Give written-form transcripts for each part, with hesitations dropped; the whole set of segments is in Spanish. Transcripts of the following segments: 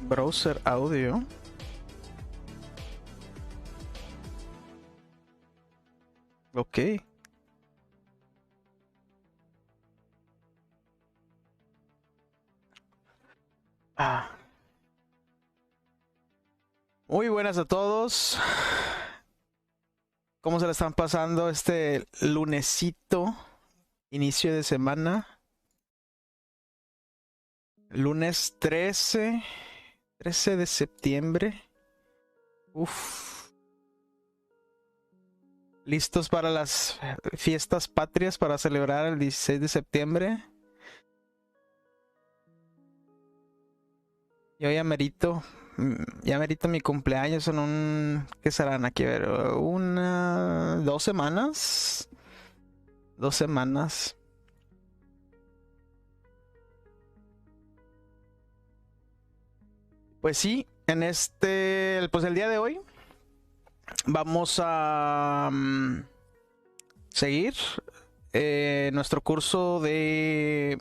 Browser audio. Ok. Muy buenas a todos. ¿Cómo se la están pasando este lunesito, inicio de semana? Lunes 13 de septiembre. Uf. ¿Listos para las fiestas patrias para celebrar el 16 de septiembre? Yo ya merito mi cumpleaños en un... ¿Qué serán aquí? A ver, 2 semanas. 2 semanas. Pues sí, en pues el día de hoy vamos a seguir nuestro curso de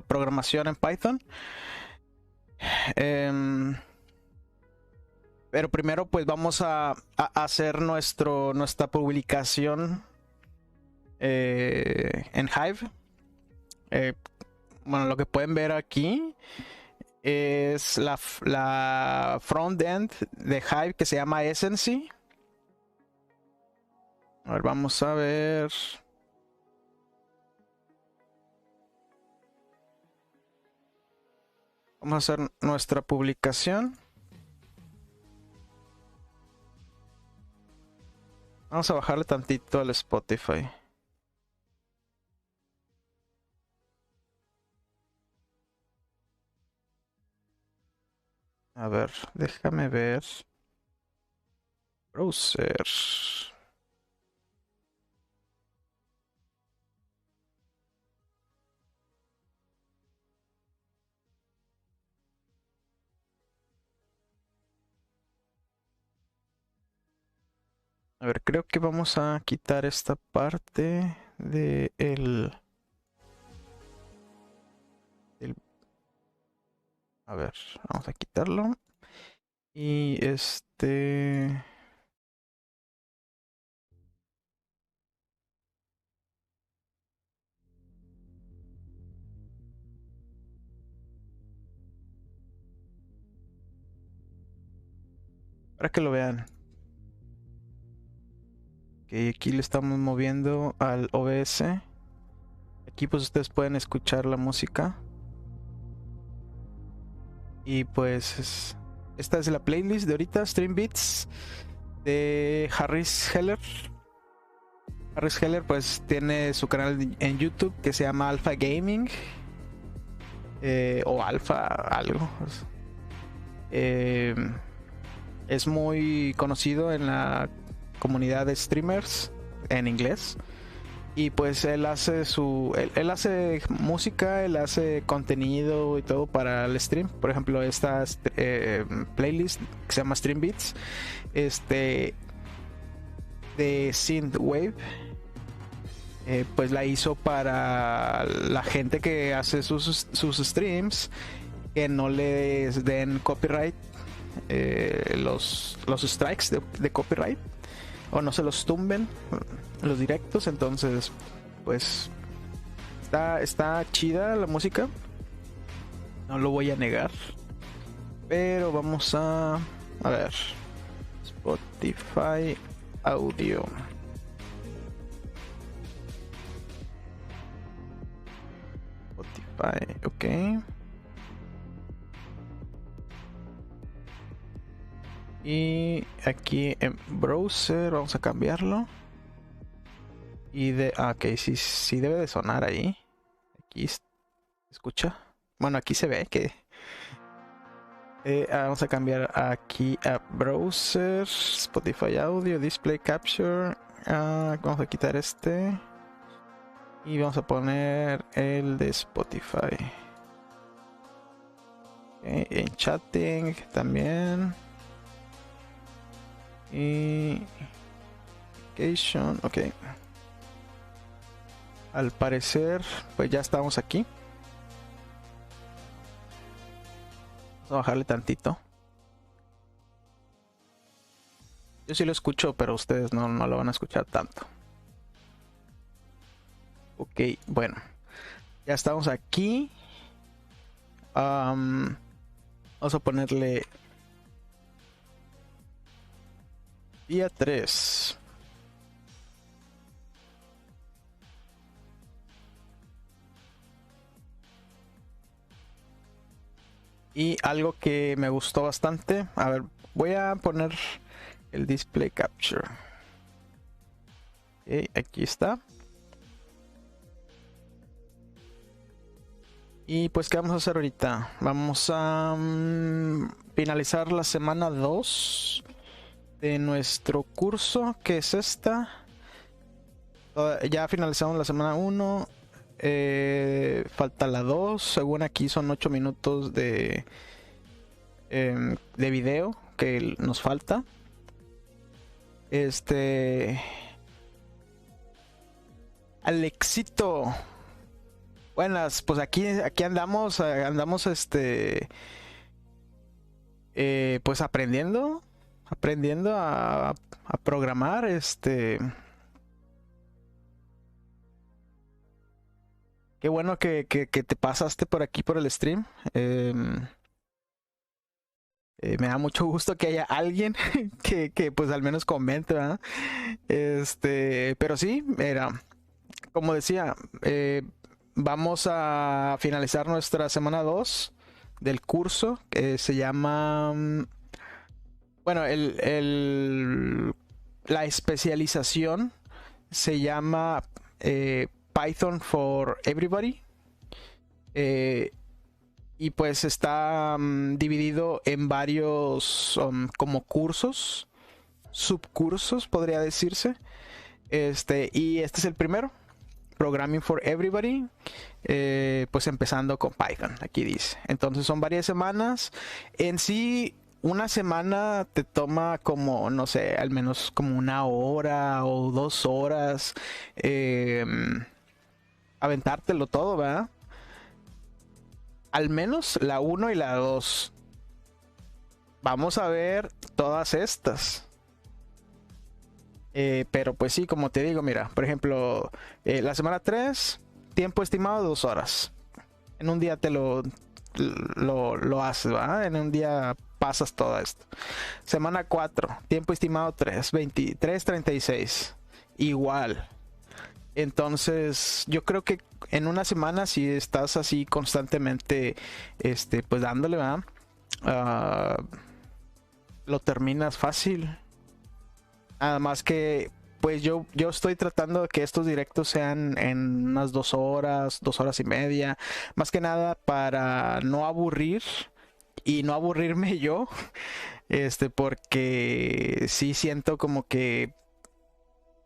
programación en Python. Pero primero pues vamos a hacer nuestra publicación en Hive. Bueno, lo que pueden ver aquí es la front-end de Hive que se llama Essence. A ver, vamos a ver. Vamos a hacer nuestra publicación. Vamos a bajarle tantito al Spotify. A ver, déjame ver. Browser. A ver, creo que vamos a quitar esta parte de a ver, vamos a quitarlo. Y para que lo vean. Ok, aquí le estamos moviendo al OBS. Aquí pues ustedes pueden escuchar la música. Y pues esta es la playlist de ahorita, Stream Beats de Harris Heller. Harris Heller pues tiene su canal en YouTube que se llama Alpha Gaming. O Alpha algo. Es muy conocido en la comunidad de streamers en inglés. Y pues él hace él hace música, él hace contenido y todo para el stream. Por ejemplo, esta playlist que se llama Stream Beats, de Synthwave, pues la hizo para la gente que hace sus streams, que no les den copyright, los strikes de copyright, o no se los tumben los directos. Entonces pues está chida la música, no lo voy a negar. Pero vamos a ver Spotify audio. Spotify, ok. Y aquí en browser vamos a cambiarlo. Y ok, sí debe de sonar ahí. Aquí se escucha. Bueno, aquí se ve que vamos a cambiar aquí a browser, Spotify audio, display capture. Vamos a quitar y vamos a poner el de Spotify. Okay, en chatting también. Y ok. Al parecer pues ya estamos aquí. Vamos a bajarle tantito. Yo sí lo escucho, pero ustedes no lo van a escuchar tanto. Ok, bueno. Ya estamos aquí. Vamos a ponerle día 3. Y algo que me gustó bastante. A ver, voy a poner el display capture. Ok, aquí está. Y pues, ¿qué vamos a hacer ahorita? Vamos a finalizar la semana 2 de nuestro curso, que es esta. Ya finalizamos la semana 1. Falta la 2. Según aquí son 8 minutos de video que nos falta. Alexito. Buenas, pues aquí andamos pues aprendiendo a programar, qué bueno que te pasaste por aquí por el stream. Me da mucho gusto que haya alguien que pues al menos comente, ¿verdad? Pero sí, era, como decía, vamos a finalizar nuestra semana 2 del curso, que se llama, bueno, la especialización se llama Python for Everybody. Y pues está dividido en varios como cursos, subcursos podría decirse. Y este es el primero, Programming for Everybody, pues empezando con Python, aquí dice. Entonces son varias semanas. En sí, una semana te toma como, no sé, al menos como 1 hora o 2 horas aventártelo todo, ¿verdad? Al menos la 1 y la 2. Vamos a ver todas estas. Pero pues sí, como te digo, mira, por ejemplo, la semana 3, tiempo estimado 2 horas. En un día te lo haces, ¿verdad? En un día pasas todo esto. Semana 4, tiempo estimado 3, 36. Igual. Entonces, yo creo que en una semana, si estás así constantemente, pues dándole, ¿verdad? Lo terminas fácil. Nada más que, pues yo estoy tratando de que estos directos sean en unas 2 horas, 2 horas y media. Más que nada para no aburrir y no aburrirme yo. Porque sí siento como que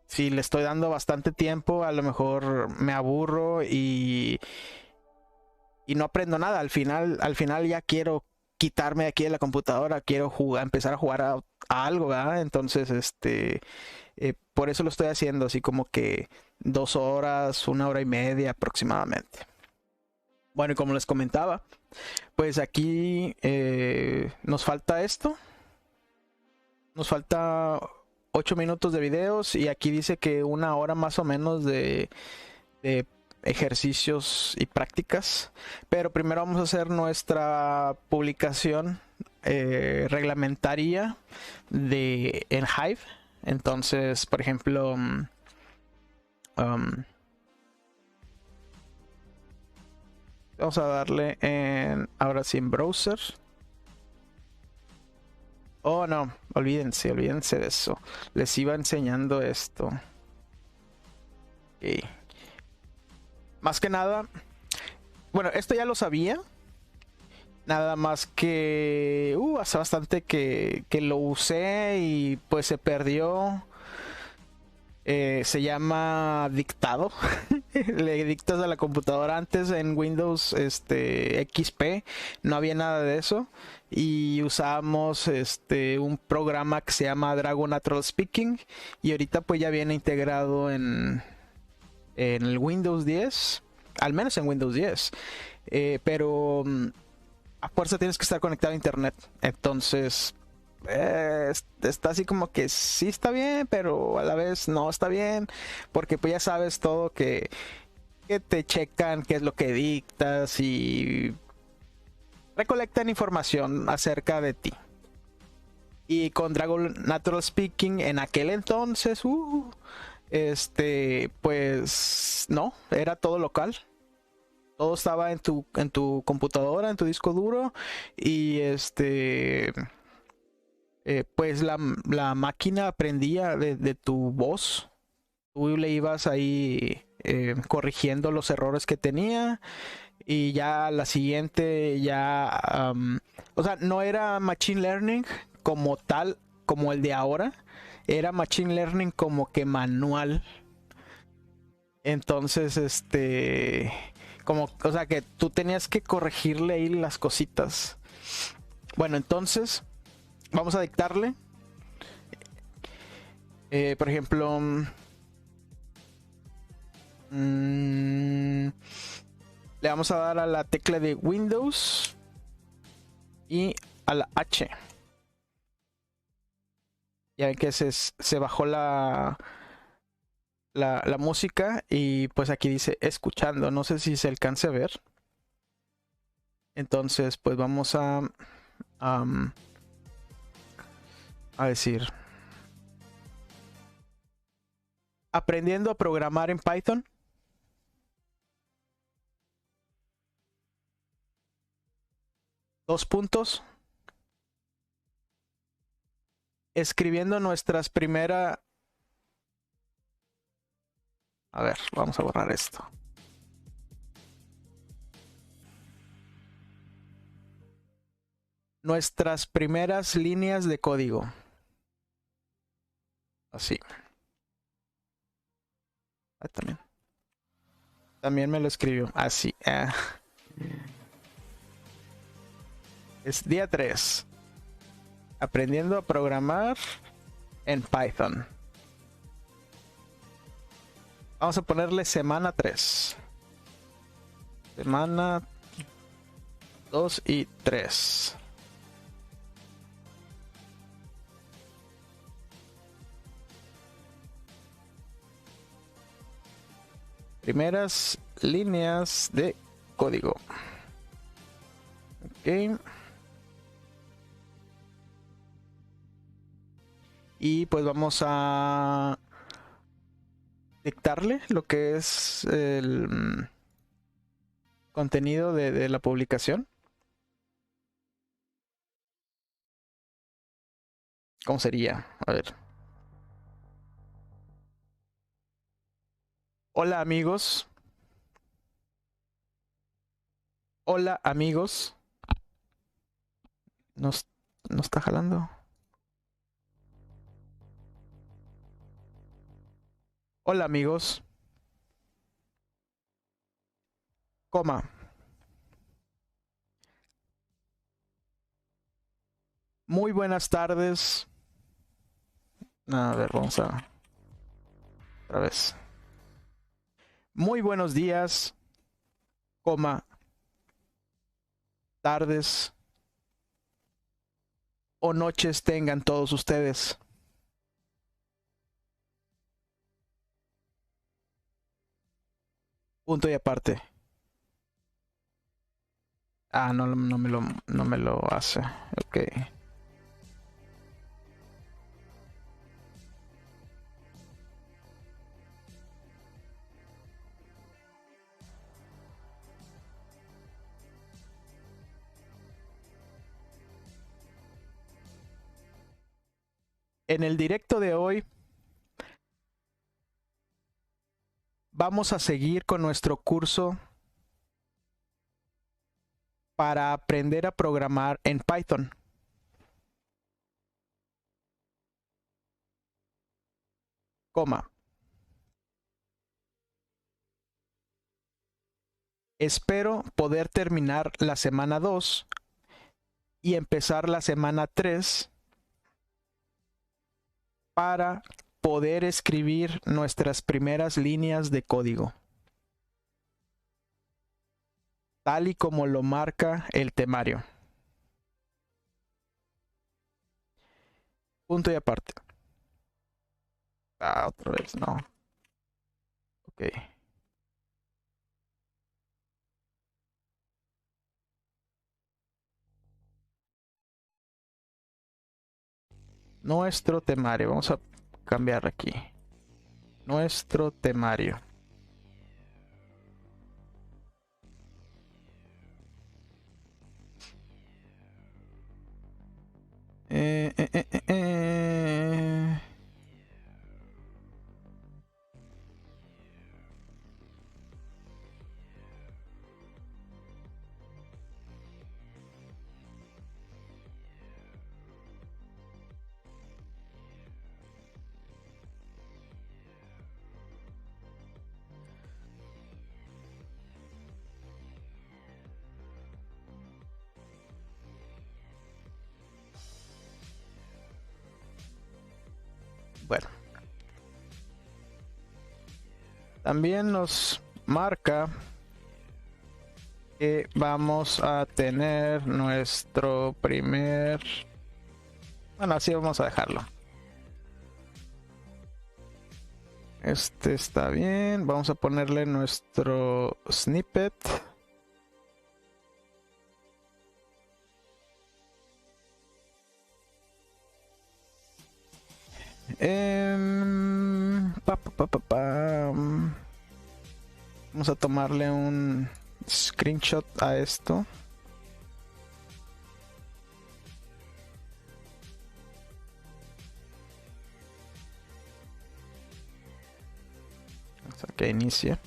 si le estoy dando bastante tiempo, a lo mejor me aburro y no aprendo nada. Al final ya quiero quitarme de aquí de la computadora, quiero empezar a jugar a algo, ¿verdad? Entonces, por eso lo estoy haciendo así como que 2 horas, 1 hora y media aproximadamente. Bueno, y como les comentaba, pues aquí nos falta esto. Nos falta 8 minutos de videos y aquí dice que 1 hora más o menos de ejercicios y prácticas. Pero primero vamos a hacer nuestra publicación reglamentaria en Hive. Entonces, por ejemplo, vamos a darle ahora sí en browser. Oh, no, olvídense de eso. Les iba enseñando esto. Okay. Más que nada, bueno, esto ya lo sabía. Nada más que hace bastante que lo usé y pues se perdió. Se llama dictado. Le dictas a la computadora. Antes en Windows XP no había nada de eso y usábamos un programa que se llama Dragon Natural Speaking y ahorita pues ya viene integrado en el Windows 10, al menos en Windows 10, pero a fuerza tienes que estar conectado a internet. Entonces está así como que sí está bien, pero a la vez no está bien, porque pues ya sabes todo que te checan qué es lo que dictas y recolectan información acerca de ti. Y con Dragon Natural Speaking en aquel entonces, pues no, era todo local. Todo estaba en tu computadora, en tu disco duro. Y pues la máquina aprendía de tu voz. Tú le ibas ahí corrigiendo los errores que tenía. Y ya la siguiente, o sea, no era machine learning como tal, como el de ahora. Era machine learning como que manual. Entonces, como, o sea, que tú tenías que corregirle ahí las cositas. Bueno, entonces, vamos a dictarle. Por ejemplo, le vamos a dar a la tecla de Windows y a la H. Ya ven que se bajó la música y pues aquí dice escuchando. No sé si se alcance a ver. Entonces, pues vamos a decir aprendiendo a programar en Python. Dos puntos. Escribiendo nuestras primeras. A ver, vamos a borrar esto. Nuestras primeras líneas de código. Así. También me lo escribió. Así. Es día 3. Aprendiendo a programar en Python. Vamos a ponerle semana 3. Semana 2 y 3. Primeras líneas de código. Ok. Y pues vamos a dictarle lo que es el contenido de la publicación. ¿Cómo sería? A ver. Hola amigos. Hola amigos. No está jalando. Hola amigos. Coma. Muy buenas tardes. A ver, vamos a otra vez. Muy buenos días, coma, tardes o noches tengan todos ustedes. Punto y aparte. Ah, no me lo hace. Ok. En el directo de hoy vamos a seguir con nuestro curso para aprender a programar en Python. Coma. Espero poder terminar la semana 2 y empezar la semana 3 para poder escribir nuestras primeras líneas de código, tal y como lo marca el temario. Punto y aparte. Ah, otra vez, no. Ok. Nuestro temario. Vamos a cambiar aquí. Nuestro temario. Eh, eh, eh, eh, eh. Bueno, también nos marca que vamos a tener nuestro primer... Bueno, así vamos a dejarlo. Este está bien. Vamos a ponerle nuestro snippet. Vamos a tomarle un screenshot a esto. Hasta que inicie.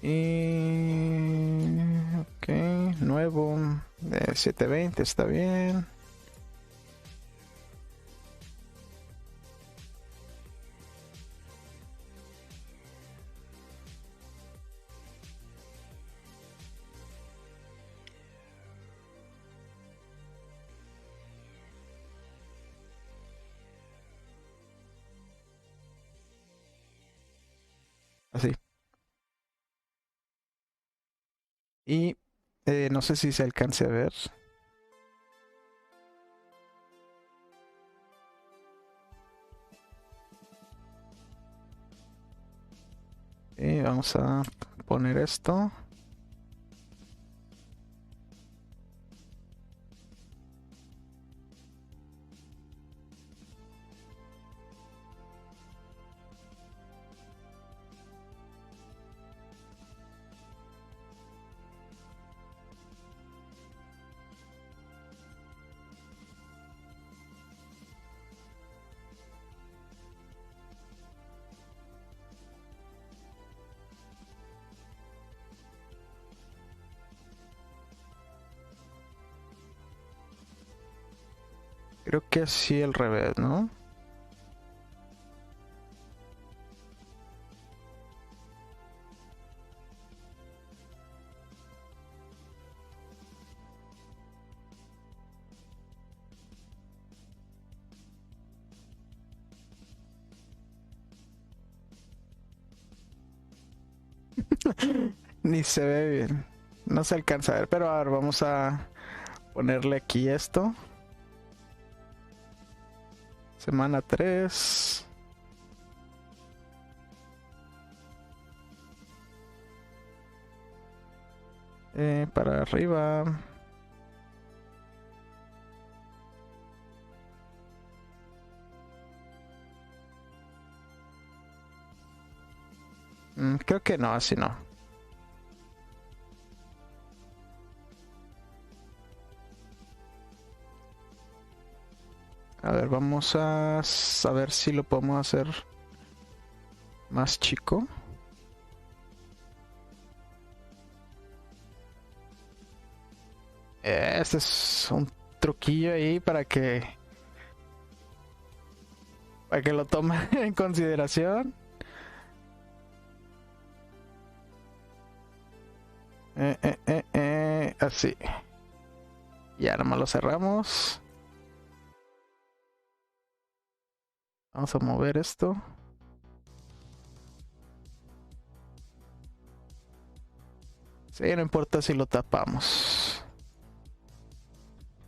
Y... ok, nuevo de 720 está bien. Así. Y no sé si se alcance a ver. Y vamos a poner esto. Creo que así al revés, ¿no? Ni se ve bien. No se alcanza a ver, pero a ver, vamos a ponerle aquí esto. Semana 3. Para arriba. Creo que no, así no. A ver, vamos a saber si lo podemos hacer más chico. Este es un truquillo ahí para que lo tome en consideración. Así. Ya nomás lo cerramos. Vamos a mover esto. O Sí, no importa si lo tapamos.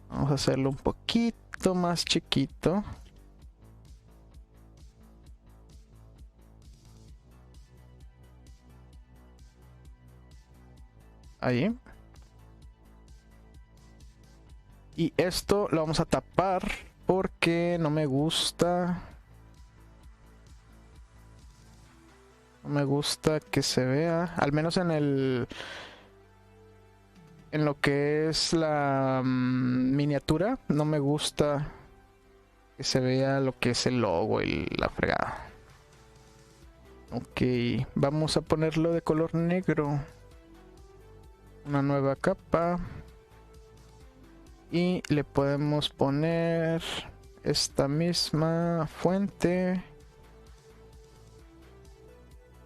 Vamos a hacerlo un poquito más chiquito. Ahí. Y esto lo vamos a tapar porque no me gusta. No me gusta que se vea. Al menos en lo que es la miniatura. No me gusta que se vea lo que es el logo y la fregada. Ok. Vamos a ponerlo de color negro. Una nueva capa. Y le podemos poner esta misma fuente.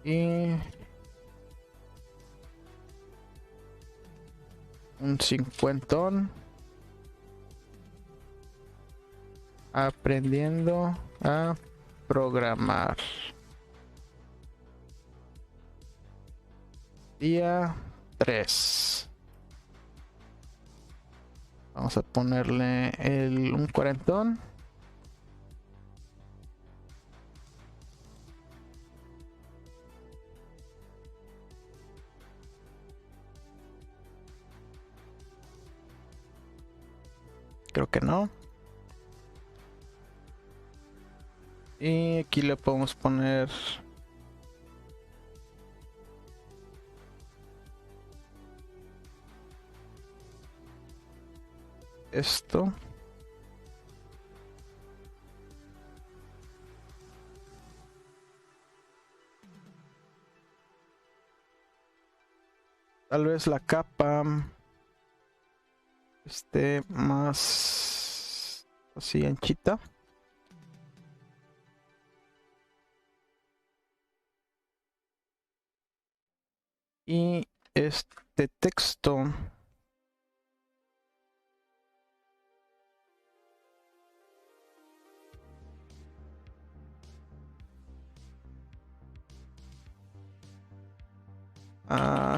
Y un 50. Aprendiendo a programar. Día 3. Vamos a ponerle un 40. Creo que no. Y aquí le podemos poner esto. Tal vez la capa esté más así anchita. Y este texto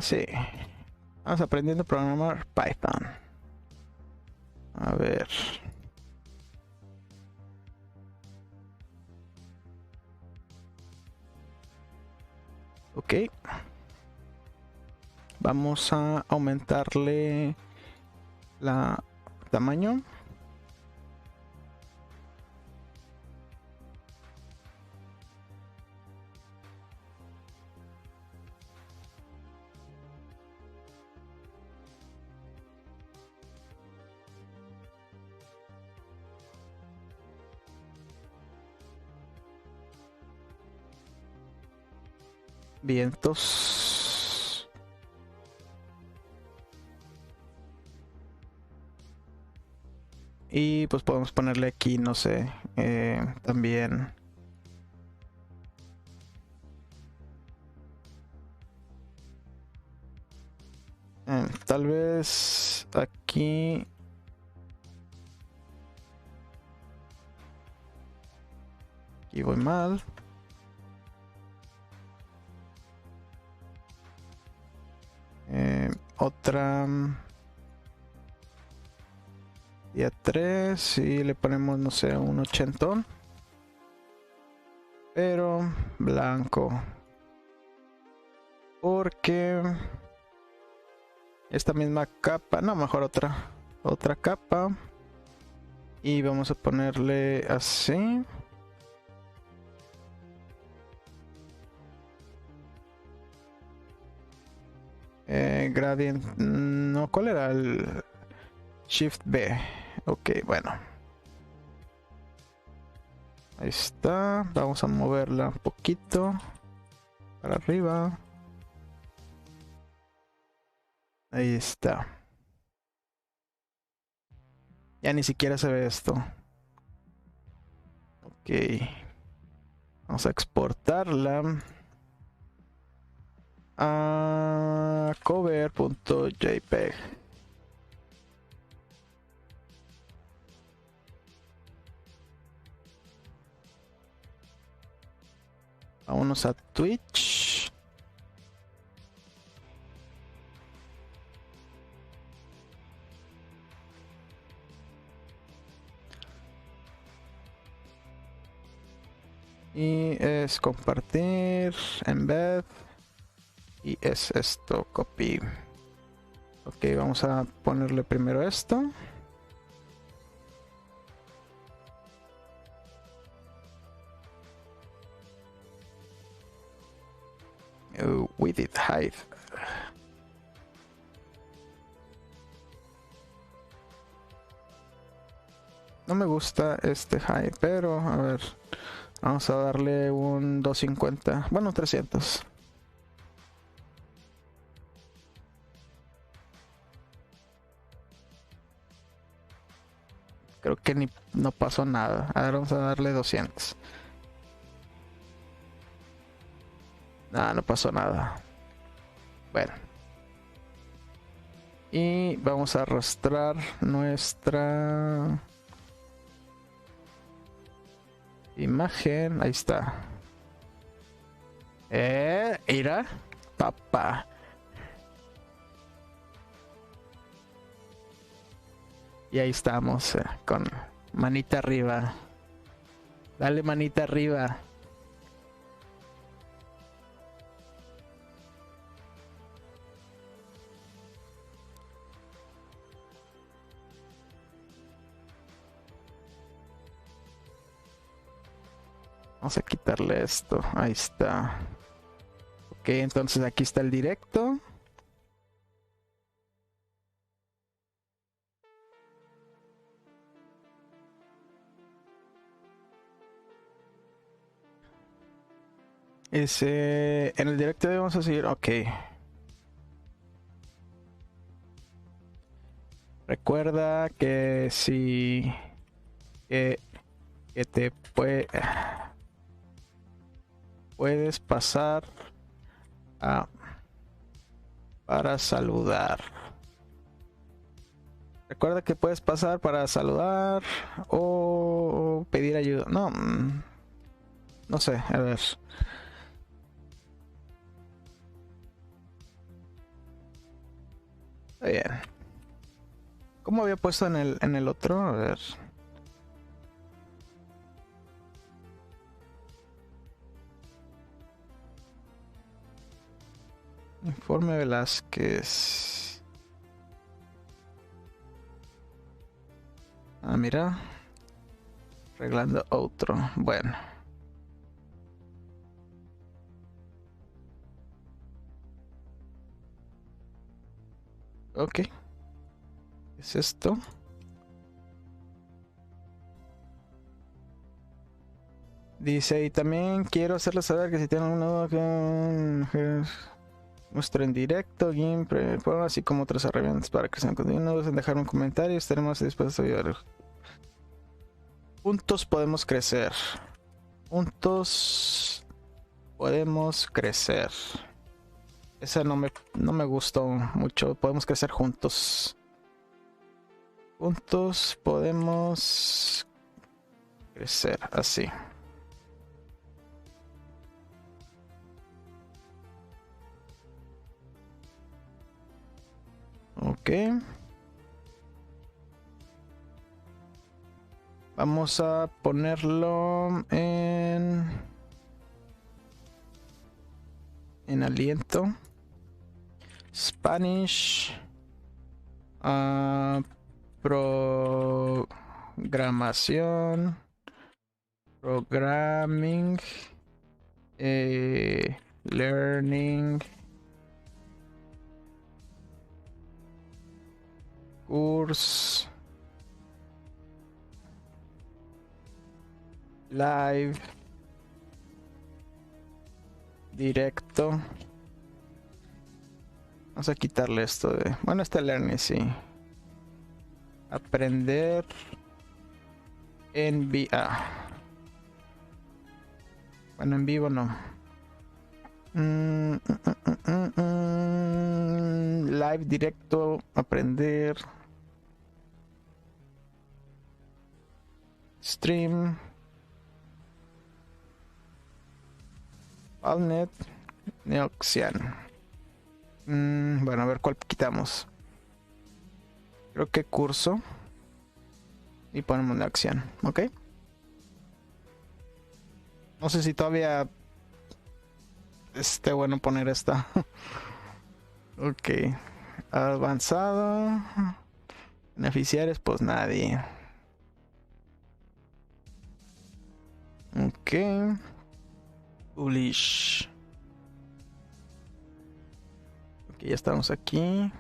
sí. Vamos aprendiendo a programar Python. A ver. Ok. Vamos a aumentarle la tamaño. Vientos. Y pues podemos ponerle aquí, no sé, también tal vez aquí voy mal. Otra día 3 y le ponemos, no sé, un 80, pero blanco, porque esta misma capa, no, mejor otra capa, y vamos a ponerle así. Gradient, no, ¿cuál era? El Shift B. Ok, bueno, ahí está. Vamos a moverla un poquito para arriba. Ahí está. Ya ni siquiera se ve esto. Ok, vamos a exportarla a cover.jpg. Vámonos a Twitch. Y es compartir, embed. Y es esto, copy. Ok, vamos a ponerle primero esto. We did hide. No me gusta este hide, pero a ver. Vamos a darle un 250. Bueno, 300. Creo que no pasó nada. A ver, vamos a darle 200. Nada, no pasó nada. Bueno. Y vamos a arrastrar nuestra imagen. Ahí está. Mira. Papá. Y ahí estamos, con manita arriba. Dale manita arriba. Vamos a quitarle esto. Ahí está. Ok, entonces aquí está el directo. En el directo vamos a seguir. Ok. Recuerda que si que te puedes pasar para saludar. Recuerda que puedes pasar para saludar o pedir ayuda. No, no sé, a ver. Está bien. ¿Cómo había puesto en el otro? A ver. Informe Velázquez. Ah, mira. Arreglando otro. Bueno. Ok. ¿Qué es esto? Dice, y también quiero hacerles saber que si tienen alguna duda que muestra en directo, así como otras herramientas para que sean continuos, en dejar un comentario, estaremos dispuestos a ayudar. Juntos podemos crecer. Juntos podemos crecer. Esa no me gustó mucho. Podemos crecer juntos. Juntos podemos crecer así. Ok. Vamos a ponerlo en aliento. Spanish. Programación. Programming. Learning. Curso. Live. Directo. Vamos a quitarle esto de... Bueno, este learning, sí. Aprender en vivo. Bueno, en vivo no. Live, directo, aprender. Stream. Alnet. Neoxian. Bueno, a ver cuál quitamos. Creo que curso. Y ponemos Neoxian, ¿ok? No sé si todavía esté bueno poner esta. Ok. Avanzado. Beneficiarios, pues nadie. Ok. Publish. Ok, ya estamos aquí.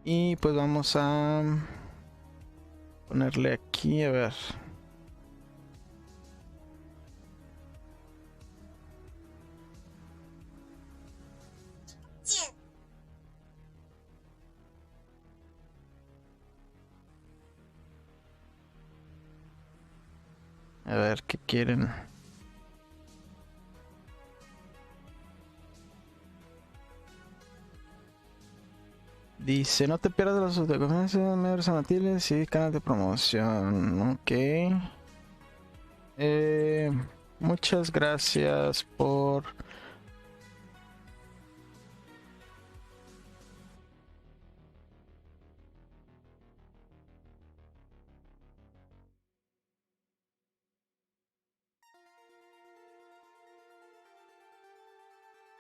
Y pues vamos a ponerle aquí, a ver. A ver qué quieren. Dice, no te pierdas las conferencias, medios infantiles y canal de promoción. Ok. Eh, Muchas gracias por...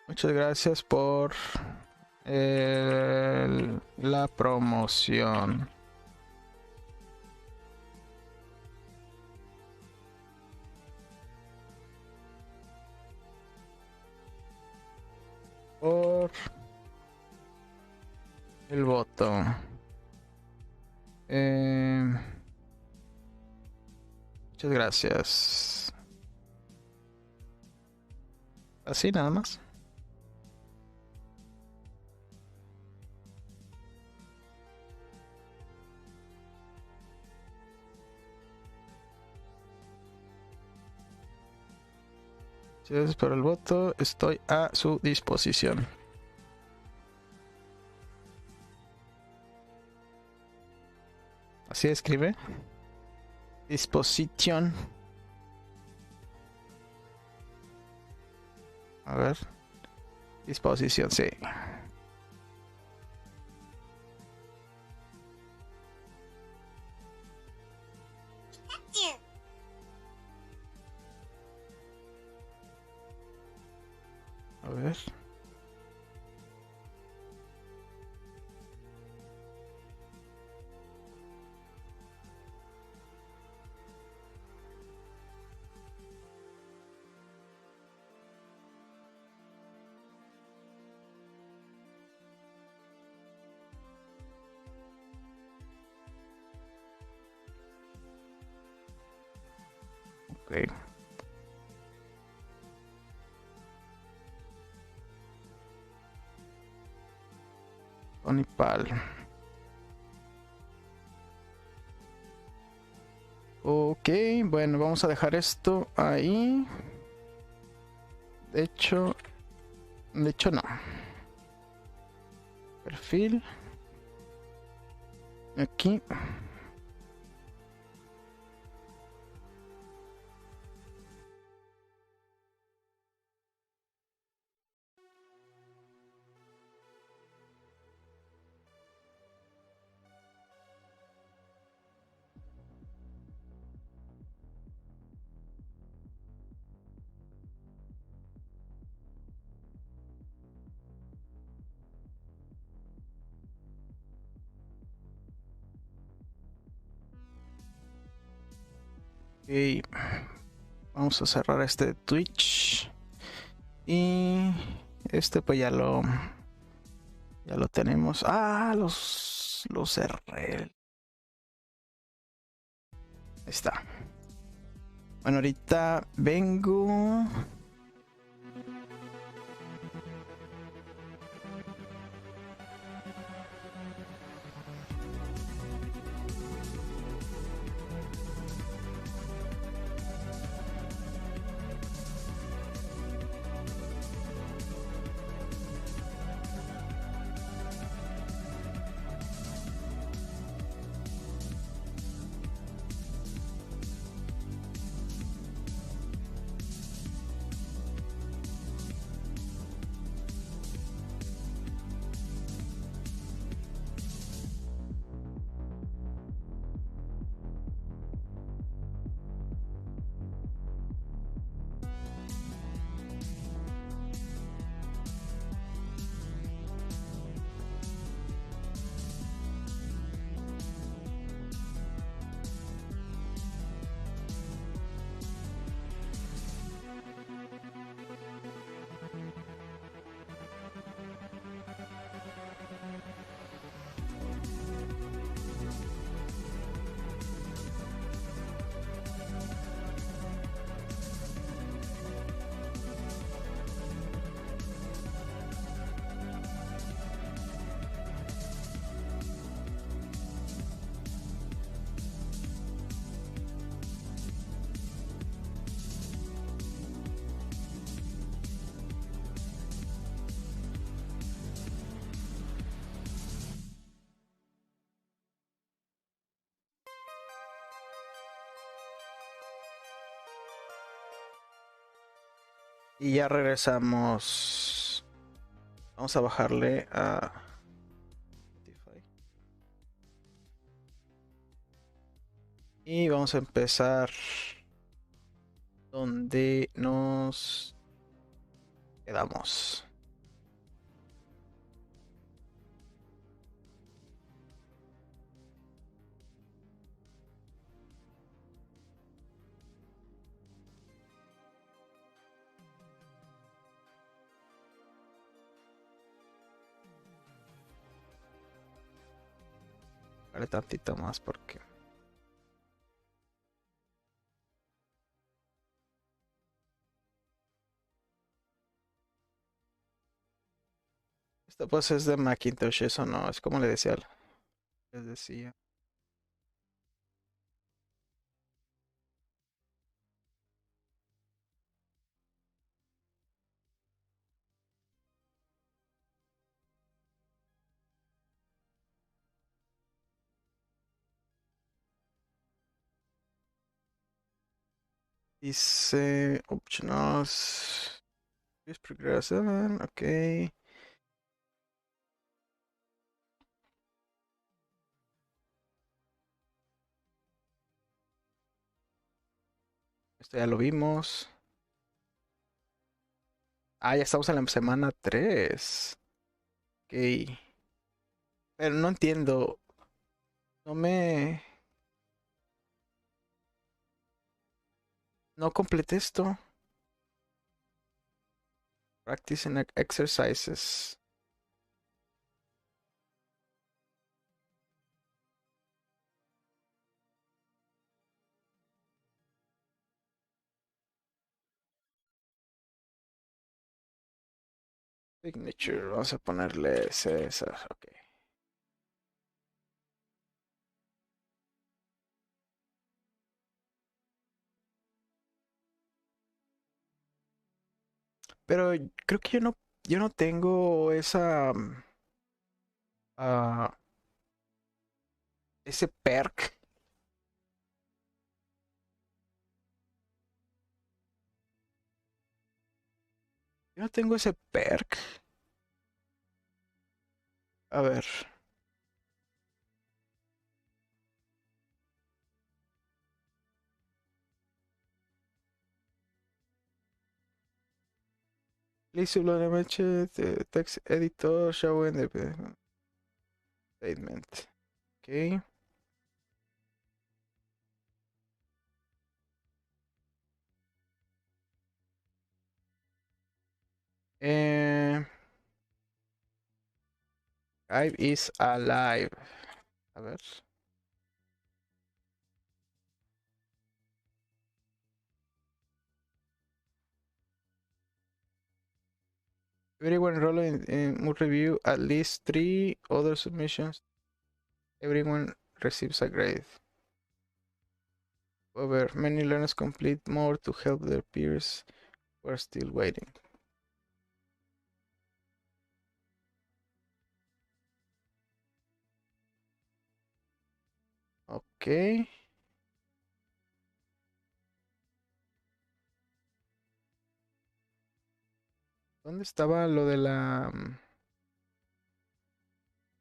Muchas gracias por la promoción. Por el voto. Muchas gracias. Así nada más. Gracias por el voto. Estoy a su disposición. Así escribe. Disposición. A ver. Disposición, sí. A ver. Ok. Onipal. Ok, bueno, vamos a dejar esto ahí. De hecho no. Perfil. Aquí. Ok. Vamos a cerrar este Twitch. Y este pues ya lo tenemos. Ah, los cerré. Ahí está. Bueno, ahorita vengo. Y ya regresamos. Vamos a bajarle a Spotify. Y vamos a empezar donde nos quedamos. Vale, tantito más porque esto pues es de Macintosh, eso no, es como le decía. Les decía. Dice optionals. Use progressive, ok. Esto ya lo vimos. Ah, ya estamos en la semana 3. Ok. Pero no entiendo. No me... No completé esto. Practicing exercises. Signature. Vamos a ponerle César. Ok. Pero creo que yo no tengo esa... ah, ese perk. Yo no tengo ese perk. A ver. Please upload the text editor showing the statement. Ok. Eh, Live is alive. A ver. Everyone enrolled in mood review at least 3 other submissions. Everyone receives a grade. However, many learners complete more to help their peers who are still waiting. Ok. ¿Dónde estaba lo de la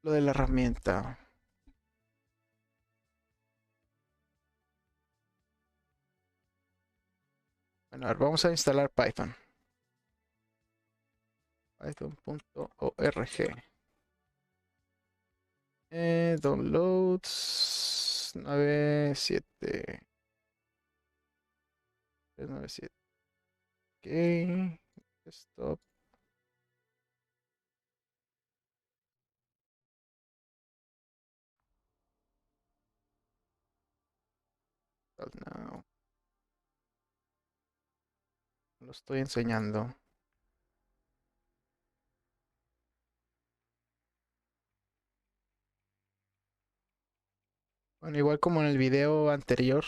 herramienta? Bueno, a ver, vamos a instalar Python. Python.org. Downloads 97. 397. Ok. Stop. Now. Lo estoy enseñando. Bueno, igual como en el video anterior.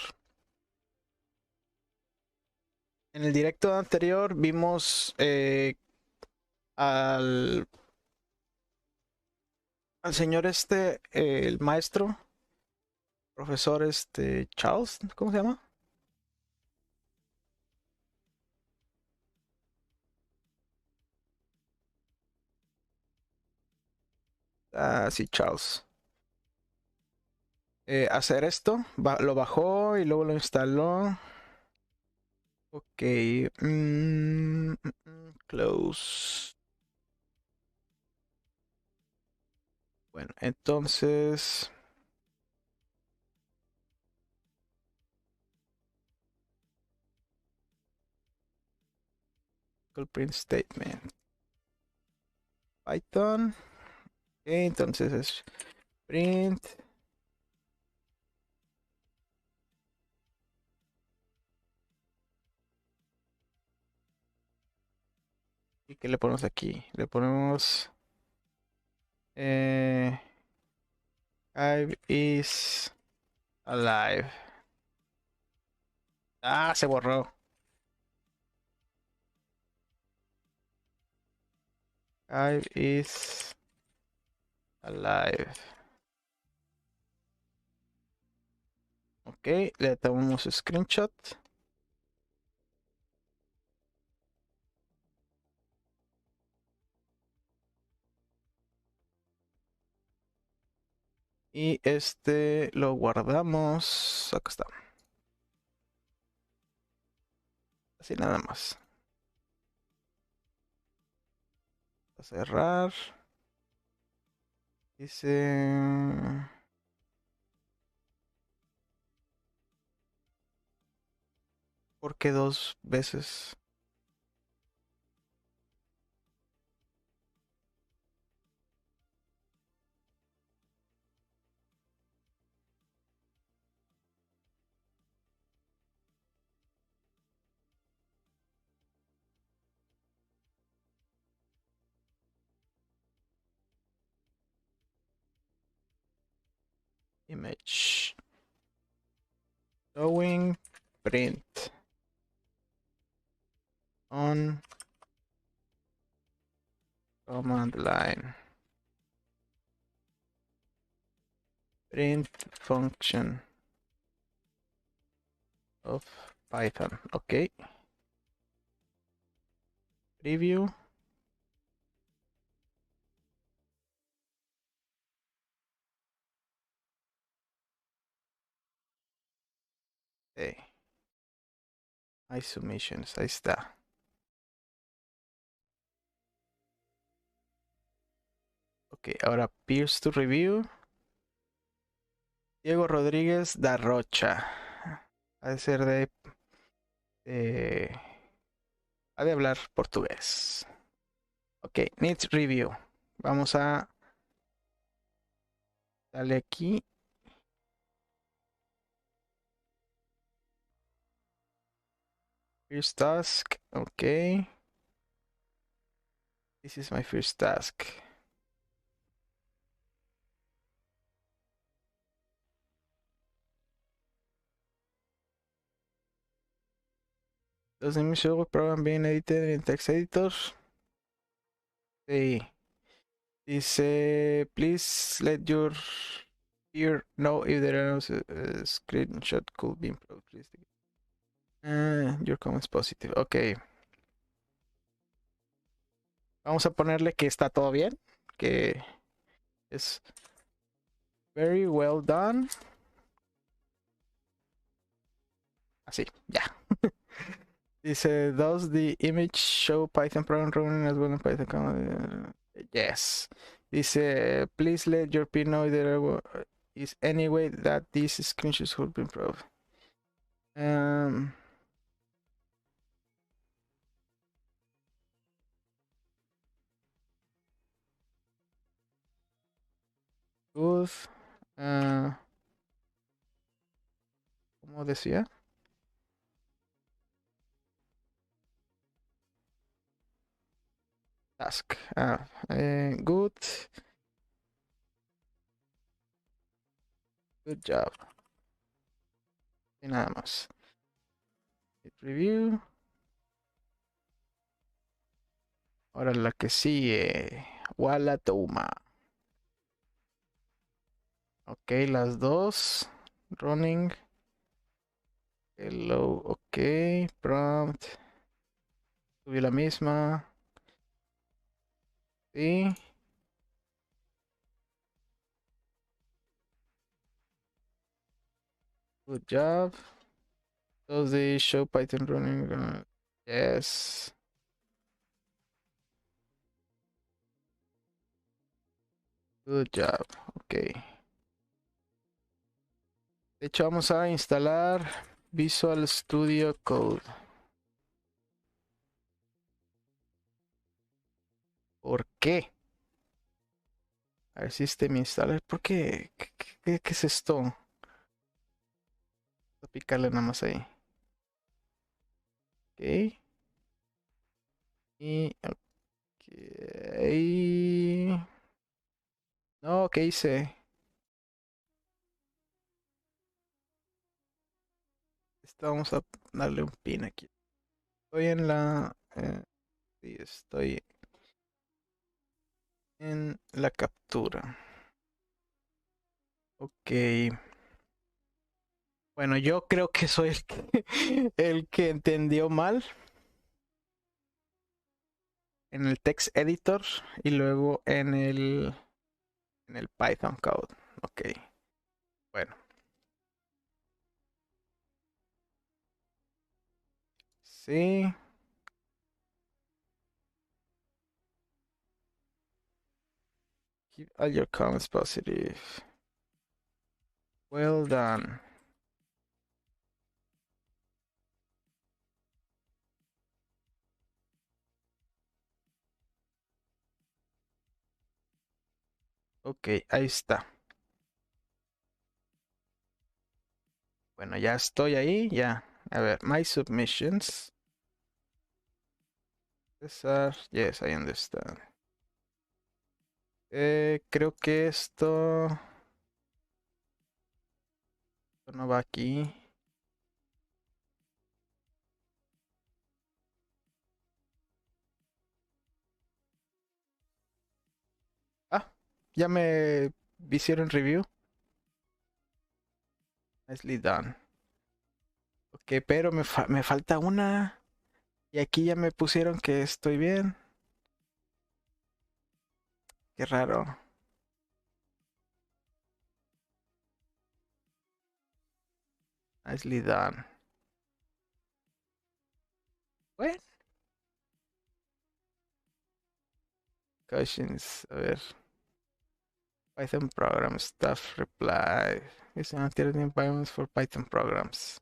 En el directo anterior vimos al, al señor este, el maestro, profesor este, Charles, ¿cómo se llama? Ah, sí, Charles. Hacer esto. Lo bajó y luego lo instaló. Ok. Close. Bueno, entonces. Print statement. Python. Ok, entonces es print. ¿Y qué le ponemos aquí? Le ponemos Hive is alive. Ah, se borró. Hive is alive. Ok, le tomamos screenshot. Y este lo guardamos. Acá está. Así nada más. A cerrar. Dice. ¿Por qué dos veces? Image. Showing print on command line. Print function of Python. Ok. Preview. Hay submissions. Ahí está. Ok, ahora peers to review. Diego Rodríguez da Rocha. Ha de ser de- ha de hablar portugués. Ok, needs review. Vamos a darle aquí. First task. Ok. This is my first task. Does the image show program being edited in text editor? Sí. Dice, please let your peer know if there are screenshot could be improved. Please. Your comments positive. Ok. Vamos a ponerle que está todo bien. Que es very well done. Así, ya. Dice, does the image show Python program running as well in Python? Yes. Dice, please let your peer know if there is any way that these screenshots could be improved. Good. ¿Cómo decía? Task. Good. Good job. Y nada más. Hit review. Ahora la que sigue. Wala toma. Ok, las dos. Running. Hello. Ok. Prompt. Subí la misma. Sí. Good job. Does the show Python running? Yes. Good job. Ok. De hecho, vamos a instalar Visual Studio Code. ¿Por qué? A ver si este me instala. ¿Por qué? ¿Qué es esto? Voy a picarle nada más ahí. Ok. Y ok. No, ¿qué hice? Vamos a darle un pin aquí. Estoy en la... sí, estoy en la captura. Ok. Bueno, yo creo que soy el que entendió mal en el text editor y luego en el Python code. Ok. Bueno. Sí. Keep all your comments positive. Well done. Ok, ahí está. Bueno, ya estoy ahí, ya. A ver, my submissions. César, yes, I understand. Creo que esto no va aquí. Ah, ya me hicieron review. Nicely done. Ok, pero me falta una. Y aquí ya me pusieron que estoy bien. Qué raro. Nicely done. Bueno, questions. A ver. Python program stuff reply. Is alternative environments for Python programs.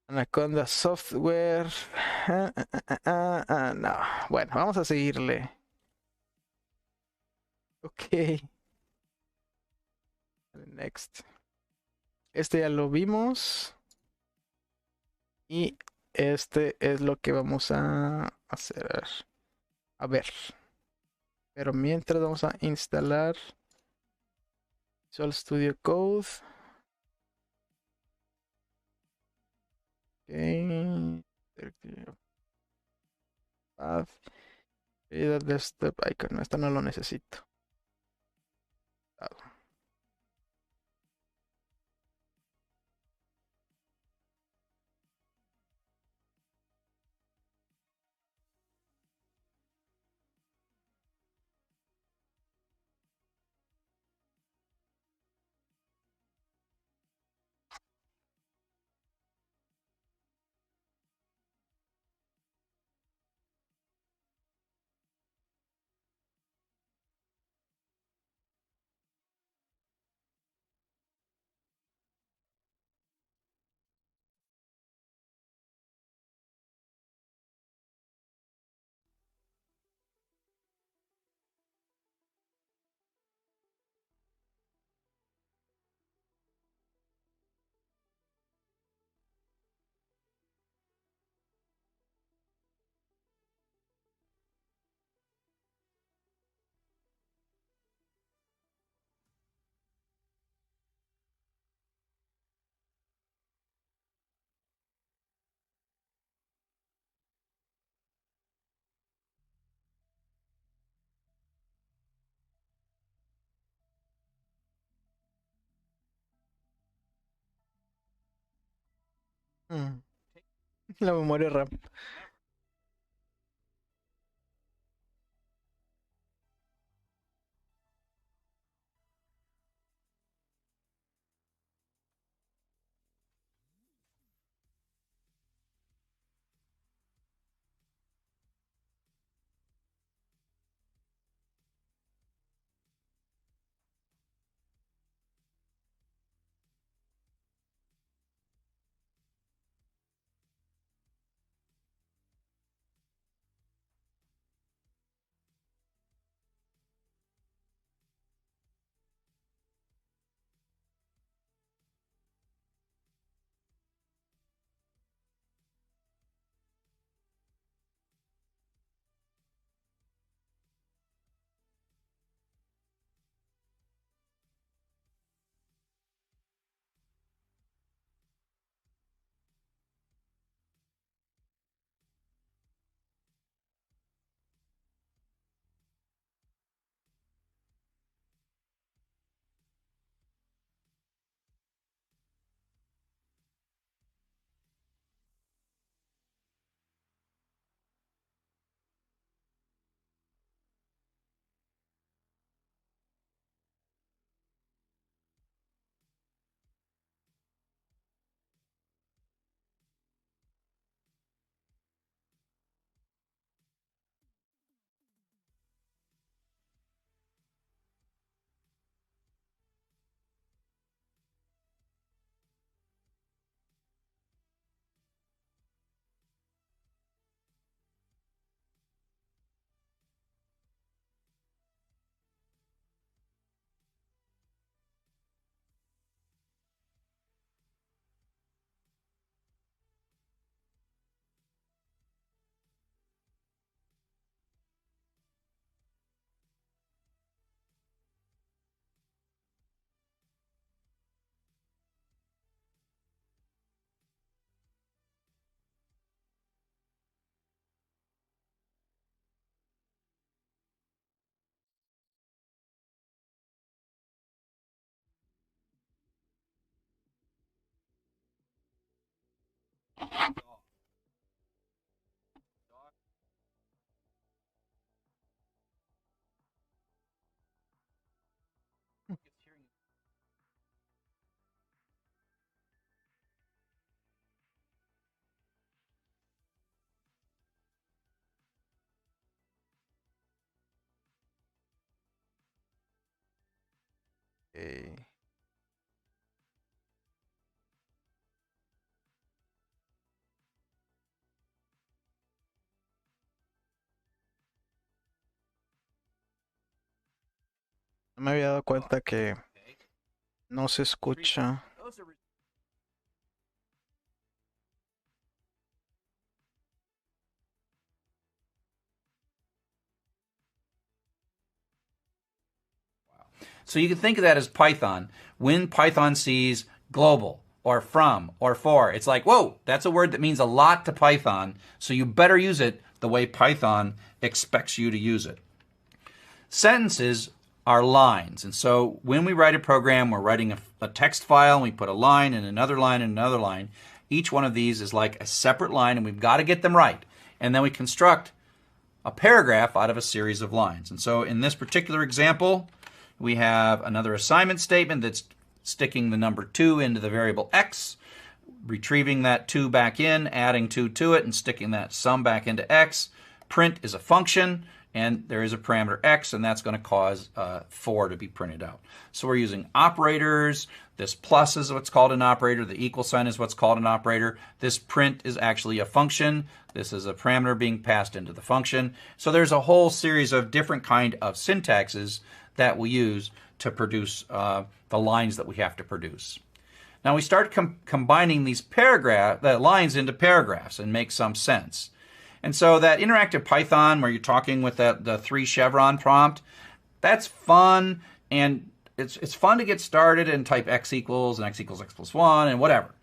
Anaconda Software. No. Bueno, vamos a seguirle. Ok. Next. Este ya lo vimos. Y este es lo que vamos a hacer. A ver. Pero mientras vamos a instalar Visual Studio Code. Ok. Path. Desktop icon. Esto no lo necesito. La memoria RAM. Ok. No me había dado cuenta que no se escucha. So you can think of that as Python. When Python sees global or from or for, it's like, whoa, that's a word that means a lot to Python, so you better use it the way Python expects you to use it. Sentences are lines. And so when we write a program, we're writing a text file, and we put a line and another line and another line. Each one of these is like a separate line, and we've got to get them right. And then we construct a paragraph out of a series of lines. And so in this particular example, we have another assignment statement that's sticking the number 2 into the variable x, retrieving that 2 back in, adding 2 to it, and sticking that sum back into x. Print is a function, and there is a parameter x, and that's going to cause 4 to be printed out. So we're using operators. This plus is what's called an operator. The equal sign is what's called an operator. This print is actually a function. This is a parameter being passed into the function. So there's a whole series of different kind of syntaxes that we use to produce the lines that we have to produce. Now we start combining these lines into paragraphs and make some sense. And so that interactive Python where you're talking with the 3 chevron prompt, that's fun, and it's fun to get started and type x equals and x equals x plus 1 and whatever.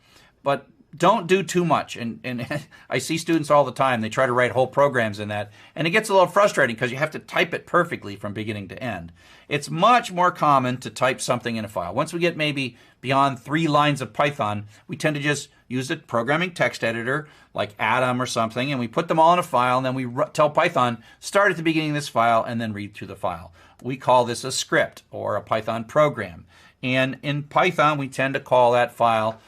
But don't do too much. And I see students all the time, they try to write whole programs in that, and it gets a little frustrating because you have to type it perfectly from beginning to end. It's much more common to type something in a file. Once we get maybe beyond 3 lines of Python, we tend to just use a programming text editor like Atom or something, and we put them all in a file, and then we tell Python, start at the beginning of this file and then read through the file. We call this a script or a Python program. And in Python, we tend to call that file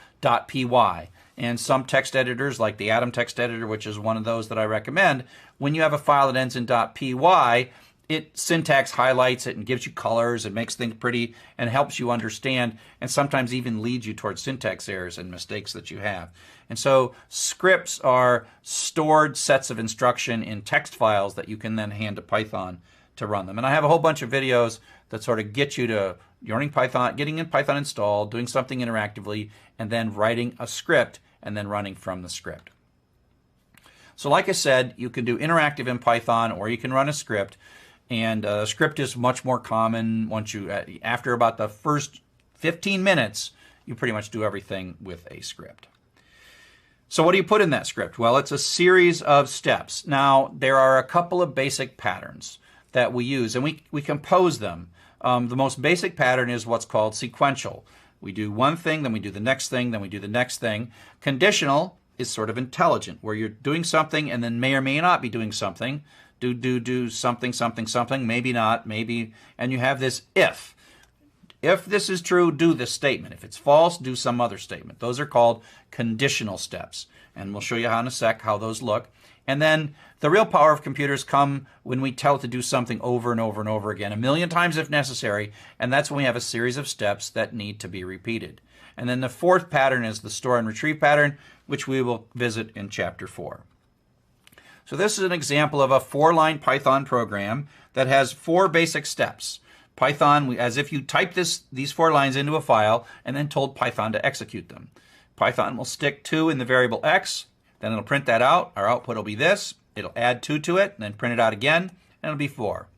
.py. And some text editors, like the Atom text editor, which is one of those that I recommend, when you have a file that ends in .py, it syntax highlights it and gives you colors and makes things pretty and helps you understand, and sometimes even leads you towards syntax errors and mistakes that you have. And so scripts are stored sets of instruction in text files that you can then hand to Python to run them. And I have a whole bunch of videos that sort of get you to learning Python, getting in Python installed, doing something interactively, and then writing a script and then running from the script. So like I said, you can do interactive in Python or you can run a script, and a script is much more common. Once you, after about the first 15 minutes, you pretty much do everything with a script. So what do you put in that script? Well, it's a series of steps. Now, there are a couple of basic patterns that we use, and we compose them. The most basic pattern is what's called sequential. We do one thing, then we do the next thing, then we do the next thing. Conditional is sort of intelligent, where you're doing something and then may or may not be doing something. Do something, something, something, maybe not, maybe, and you have this if. If this is true, do this statement. If it's false, do some other statement. Those are called conditional steps, and we'll show you how in a sec how those look. And then the real power of computers come when we tell it to do something over and over and over again, 1,000,000 times if necessary, and that's when we have a series of steps that need to be repeated. And then the fourth pattern is the store and retrieve pattern, which we will visit in Chapter 4. So this is an example of a 4-line Python program that has 4 basic steps. Python, as if you type these 4 lines into a file and then told Python to execute them. Python will stick 2 in the variable x, then it'll print that out. Our output will be this. It'll add 2 to it, and then print it out again, and it'll be 4.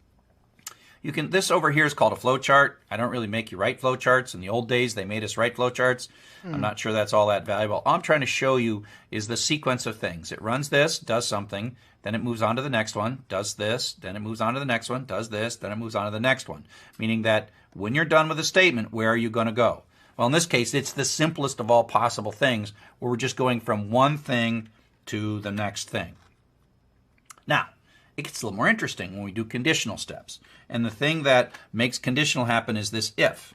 This over here is called a flowchart. I don't really make you write flowcharts. In the old days, they made us write flowcharts. I'm not sure that's all that valuable. All I'm trying to show you is the sequence of things. It runs this, does something, then it moves on to the next one, does this, then it moves on to the next one, does this, then it moves on to the next one. Meaning that when you're done with a statement, where are you going to go? Well, in this case, it's the simplest of all possible things, where we're just going from one thing to the next thing. Now, it gets a little more interesting when we do conditional steps. And the thing that makes conditional happen is this if,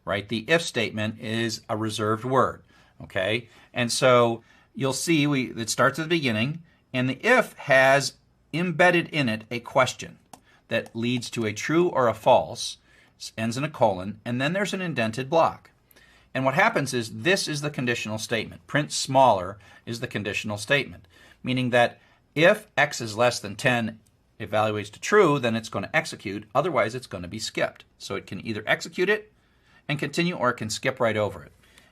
right? The if statement is a reserved word, okay? And so you'll see it starts at the beginning, and the if has embedded in it a question that leads to a true or a false, ends in a colon, and then there's an indented block. And what happens is this is the conditional statement. Print smaller is the conditional statement, meaning that if x is less than 10 evaluates to true, then it's going to execute. Otherwise, it's going to be skipped. So it can either execute it and continue, or it can skip right over it.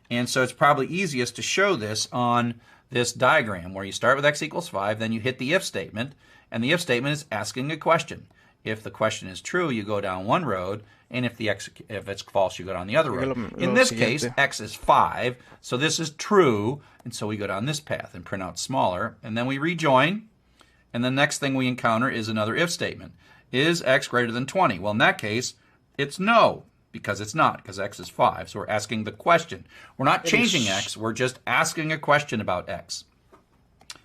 And so it's probably easiest to show this on this diagram where you start with x equals 5, then you hit the if statement, and the if statement is asking a question. If the question is true, you go down one road, and if it's false, you go down the other road. In this case, x is 5, so this is true, and so we go down this path and print out smaller, and then we rejoin, and the next thing we encounter is another if statement. Is x greater than 20? Well, in that case, it's no, because it's not, because x is 5, so we're asking the question. We're not changing x, we're just asking a question about x.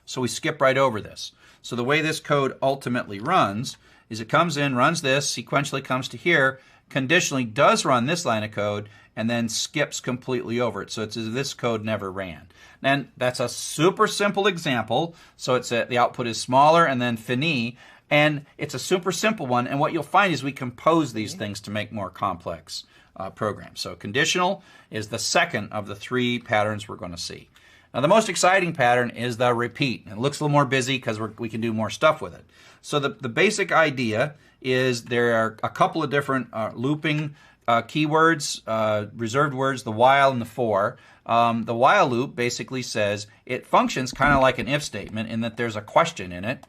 So we skip right over this. So the way this code ultimately runs is it comes in, runs this, sequentially comes to here, conditionally does run this line of code, and then skips completely over it. So it's as if this code never ran. And that's a super simple example. So it's the output is smaller and then fini, and it's a super simple one. And what you'll find is we compose these things to make more complex programs. So conditional is the second of the 3 patterns we're going to see. Now the most exciting pattern is the repeat. And it looks a little more busy because we can do more stuff with it. So the basic idea is there are a couple of different looping keywords, reserved words, the while and the for. The while loop basically says it functions kind of like an if statement in that there's a question in it.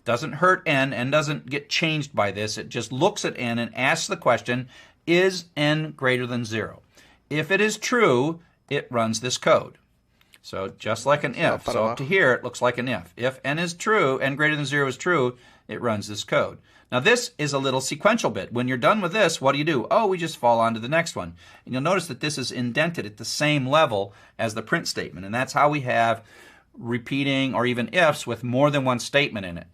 Doesn't hurt n doesn't get changed by this. It just looks at n and asks the question, is n greater than 0? If it is true, it runs this code. So just like an if. So up to here, it looks like an if. If n is true, n greater than 0 is true, it runs this code. Now this is a little sequential bit. When you're done with this, what do? Oh, we just fall on to the next one. And you'll notice that this is indented at the same level as the print statement. And that's how we have repeating or even ifs with more than one statement in it.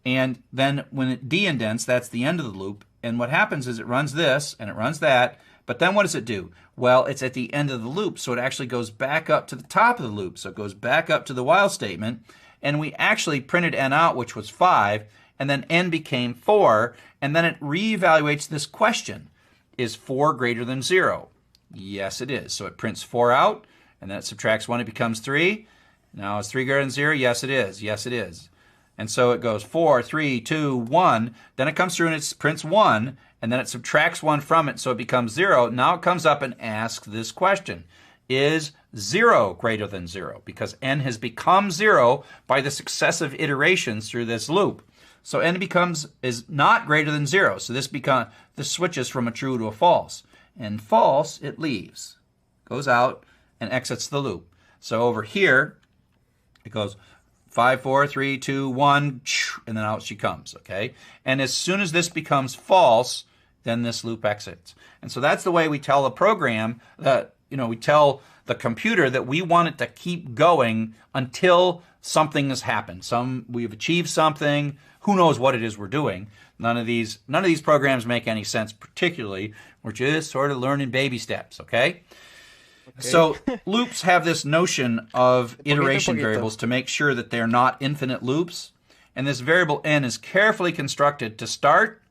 And then when it de-indents, that's the end of the loop. And what happens is it runs this and it runs that. But then what does it do? Well, it's at the end of the loop, so it actually goes back up to the top of the loop. So it goes back up to the while statement, and we actually printed n out, which was 5, and then n became 4, and then it reevaluates this question. Is 4 greater than 0? Yes, it is. So it prints 4 out, and then it subtracts 1, it becomes 3. Now is 3 greater than 0? Yes, it is. Yes, it is. And so it goes 4, 3, 2, 1. Then it comes through and it prints 1, and then it subtracts 1 from it, so it becomes 0. Now it comes up and asks this question. Is 0 greater than 0? Because n has become 0 by the successive iterations through this loop. So n is not greater than 0. So this switches from a true to a false. And false, it leaves. Goes out and exits the loop. So over here, it goes 5, 4, 3, 2, 1, and then out she comes, okay? And as soon as this becomes false, then this loop exits. And so that's the way we tell the program that, we tell the computer that we want it to keep going until something has happened. We've achieved something. Who knows what it is we're doing? None of these programs make any sense particularly. We're just sort of learning baby steps, okay? So loops have this notion of iteration variables to make sure that they're not infinite loops. And this variable n is carefully constructed to start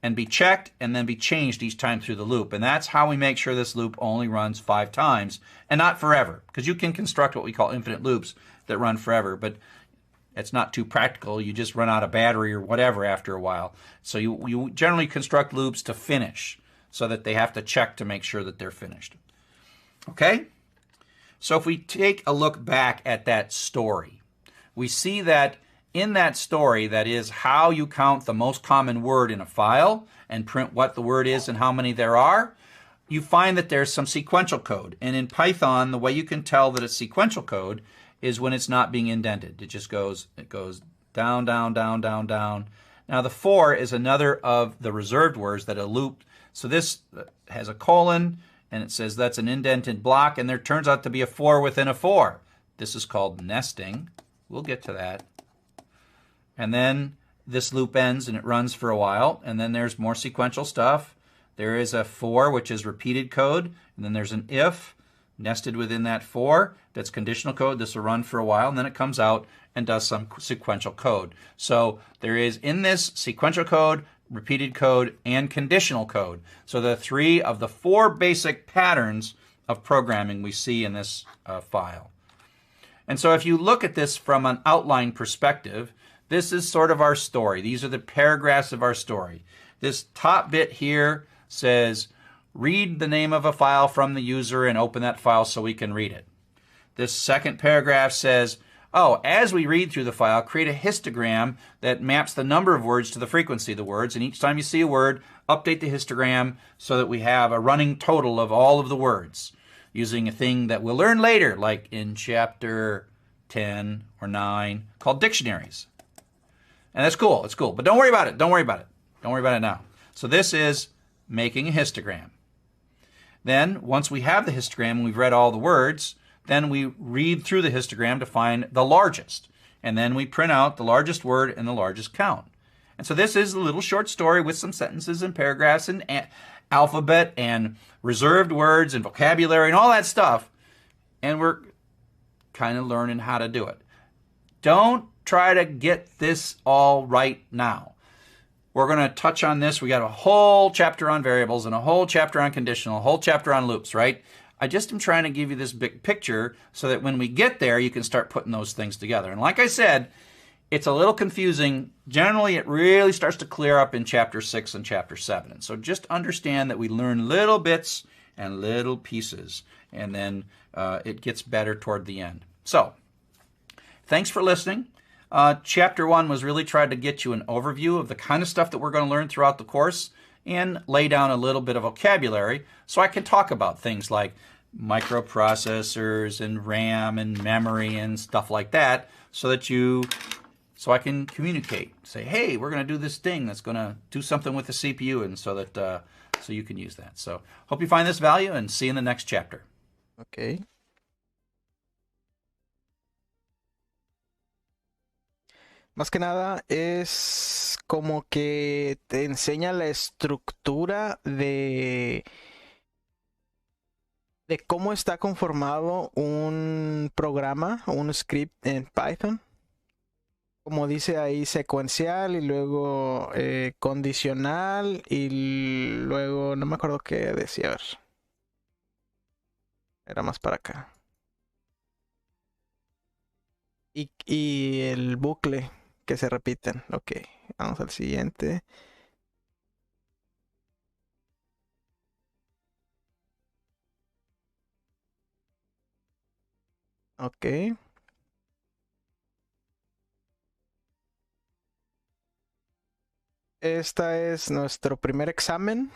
and be checked and then be changed each time through the loop. And that's how we make sure this loop only runs 5 times and not forever. Because you can construct what we call infinite loops that run forever, but it's not too practical. You just run out of battery or whatever after a while. So you generally construct loops to finish so that they have to check to make sure that they're finished. Okay? So if we take a look back at that story, we see that in that story, that is how you count the most common word in a file and print what the word is and how many there are, you find that there's some sequential code. And in Python, the way you can tell that it's sequential code is when it's not being indented. It goes down, down, down, down, down. Now the for is another of the reserved words that are looped. So this has a colon, and it says that's an indented block, and there turns out to be a 4 within a 4. This is called nesting. We'll get to that. And then this loop ends and it runs for a while, and then there's more sequential stuff. There is a 4, which is repeated code, and then there's an if nested within that 4. That's conditional code. This will run for a while, and then it comes out and does some sequential code. So there is in this sequential code, repeated code, and conditional code. So the 3 of the 4 basic patterns of programming we see in this file. And so if you look at this from an outline perspective, this is sort of our story. These are the paragraphs of our story. This top bit here says, read the name of a file from the user and open that file so we can read it. This second paragraph says, oh, as we read through the file, create a histogram that maps the number of words to the frequency of the words. And each time you see a word, update the histogram so that we have a running total of all of the words using a thing that we'll learn later, like in chapter 10 or 9, called dictionaries. And that's cool. It's cool. But don't worry about it. Don't worry about it. Don't worry about it now. So this is making a histogram. Then, once we have the histogram and we've read all the words, then we read through the histogram to find the largest. And then we print out the largest word and the largest count. And so this is a little short story with some sentences and paragraphs and alphabet and reserved words and vocabulary and all that stuff. And we're kind of learning how to do it. Don't try to get this all right now. We're going to touch on this. We got a whole chapter on variables and a whole chapter on conditional, a whole chapter on loops, right? I just am trying to give you this big picture so that when we get there, you can start putting those things together. And like I said, it's a little confusing. Generally, it really starts to clear up in chapter 6 and chapter 7. And so just understand that we learn little bits and little pieces, and then it gets better toward the end. So, thanks for listening. Chapter 1 was really trying to get you an overview of the kind of stuff that we're going to learn throughout the course and lay down a little bit of vocabulary so I can talk about things like microprocessors and RAM and memory and stuff like that so I can communicate. Say, hey, we're going to do this thing that's going to do something with the CPU, and so that so you can use that. So hope you find this value, and see you in the next chapter. Ok. Más que nada es como que te enseña la estructura de cómo está conformado un programa, un script en Python. Como dice ahí, secuencial y luego condicional y luego, no me acuerdo qué decía, a ver. Era más para acá. Y el bucle que se repiten. Ok, vamos al siguiente. Ok. Esta es nuestro primer examen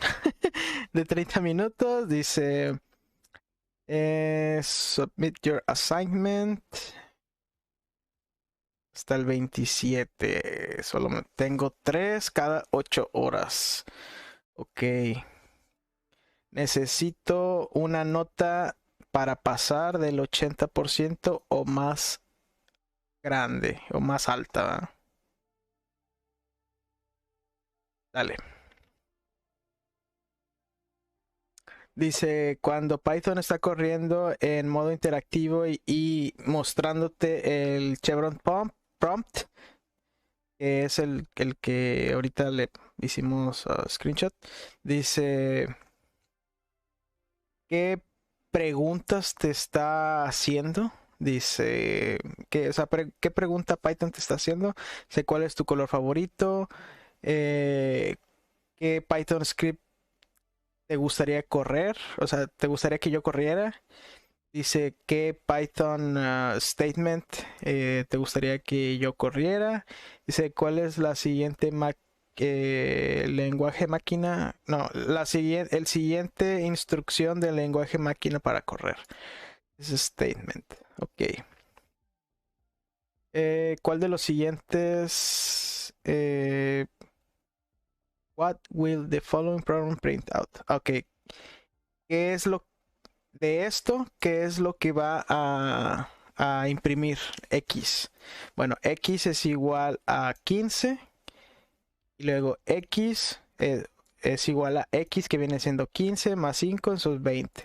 de 30 minutos. Dice, submit your assignment. Hasta el 27. Solo tengo 3 cada 8 horas. Ok. Necesito una nota para pasar del 80% o más grande o más alta, ¿verdad? Dale. Dice, cuando Python está corriendo en modo interactivo y mostrándote el chevron prompt, que es el que ahorita le hicimos screenshot, dice, ¿qué preguntas te está haciendo? Dice, ¿qué pregunta Python te está haciendo? Dice, ¿cuál es tu color favorito? ¿Qué Python script te gustaría correr? O sea, ¿te gustaría que yo corriera? Dice, ¿qué Python statement te gustaría que yo corriera? Dice, ¿cuál es la siguiente lenguaje máquina? No, el siguiente instrucción del lenguaje máquina para correr. Es statement. Ok. ¿Cuál de los siguientes? What will the following program print out? Ok. ¿Qué es lo de esto? ¿Qué es lo que va a imprimir X? Bueno, X es igual a 15 y luego X es igual a X, que viene siendo 15 más 5, eso es 20.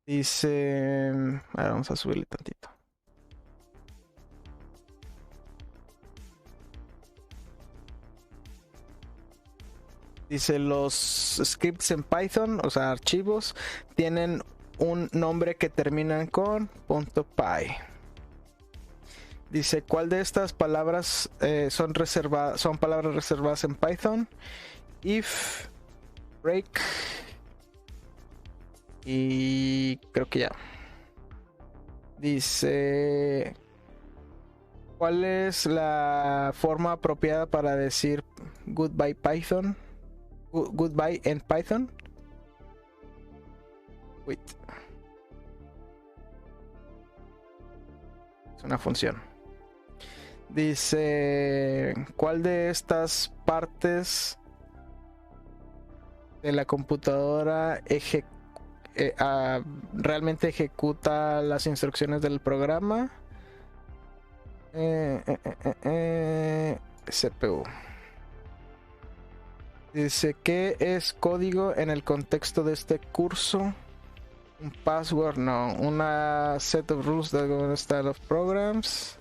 Dice, ahora vamos a subirle tantito. Dice, los scripts en Python, o sea, archivos, tienen un nombre que terminan con .py. Dice, ¿cuál de estas palabras son palabras reservadas en Python? If, break, y creo que ya. Dice, ¿cuál es la forma apropiada para decir goodbye Python? Goodbye en Python. Wait. Es una función. Dice, ¿cuál de estas partes de la computadora realmente ejecuta las instrucciones del programa? CPU. Dice, ¿qué es código en el contexto de este curso? Un password, no. Una set of rules that govern style of programs.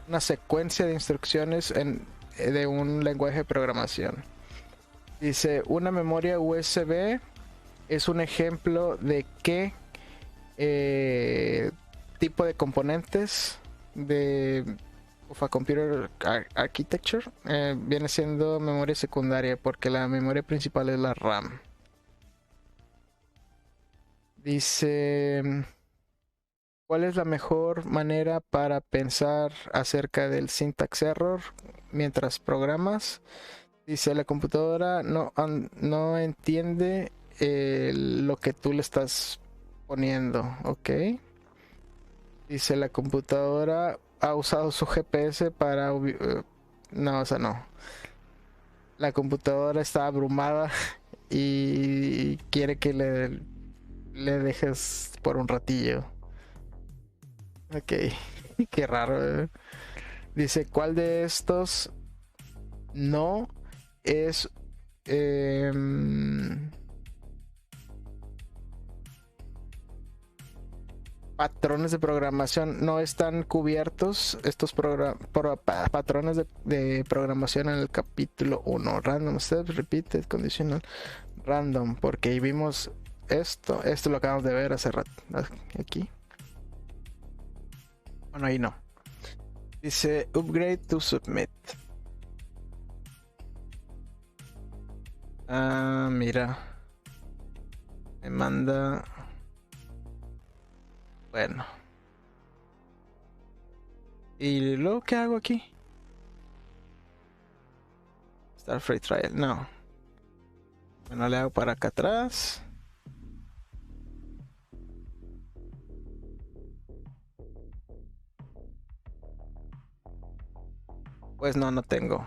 Una secuencia de instrucciones de un lenguaje de programación. Dice, una memoria USB es un ejemplo de qué tipo de componentes de of a computer architecture. Viene siendo memoria secundaria porque la memoria principal es la RAM. Dice, ¿cuál es la mejor manera para pensar acerca del syntax error mientras programas? Dice, la computadora no entiende lo que tú le estás poniendo, ¿ok? Dice, la computadora ha usado su GPS para... no, o sea, no. La computadora está abrumada y quiere que le dejes por un ratillo. Ok, qué raro. Dice, ¿cuál de estos no es... patrones de programación? No están cubiertos estos patrones de programación en el capítulo 1. Random steps, repeated, conditional, random. Porque ahí vimos esto lo acabamos de ver hace rato. Aquí. Bueno, ahí no. Dice upgrade to submit. Ah, mira. Me manda... Bueno. ¿Y luego qué hago aquí? Start free trial. No. Bueno, le hago para acá atrás. Pues no tengo.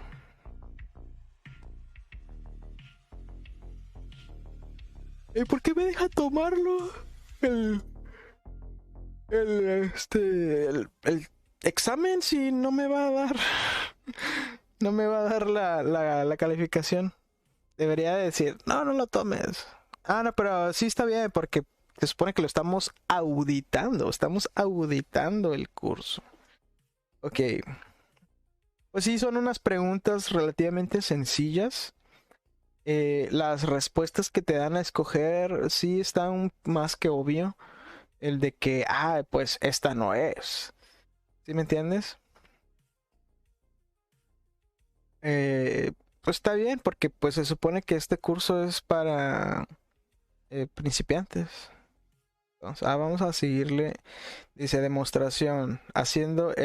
¿Y por qué me deja tomarlo? El examen, si no me va a dar. No me va a dar la calificación. Debería decir, no lo tomes. Ah, no, pero sí está bien porque se supone que lo estamos auditando. Estamos auditando el curso. Ok. Pues sí, son unas preguntas relativamente sencillas. Las respuestas que te dan a escoger sí están más que obvio. El de que, pues esta no es. ¿Sí me entiendes? Pues está bien, porque pues se supone que este curso es para principiantes. Entonces, vamos a seguirle. Dice demostración, haciendo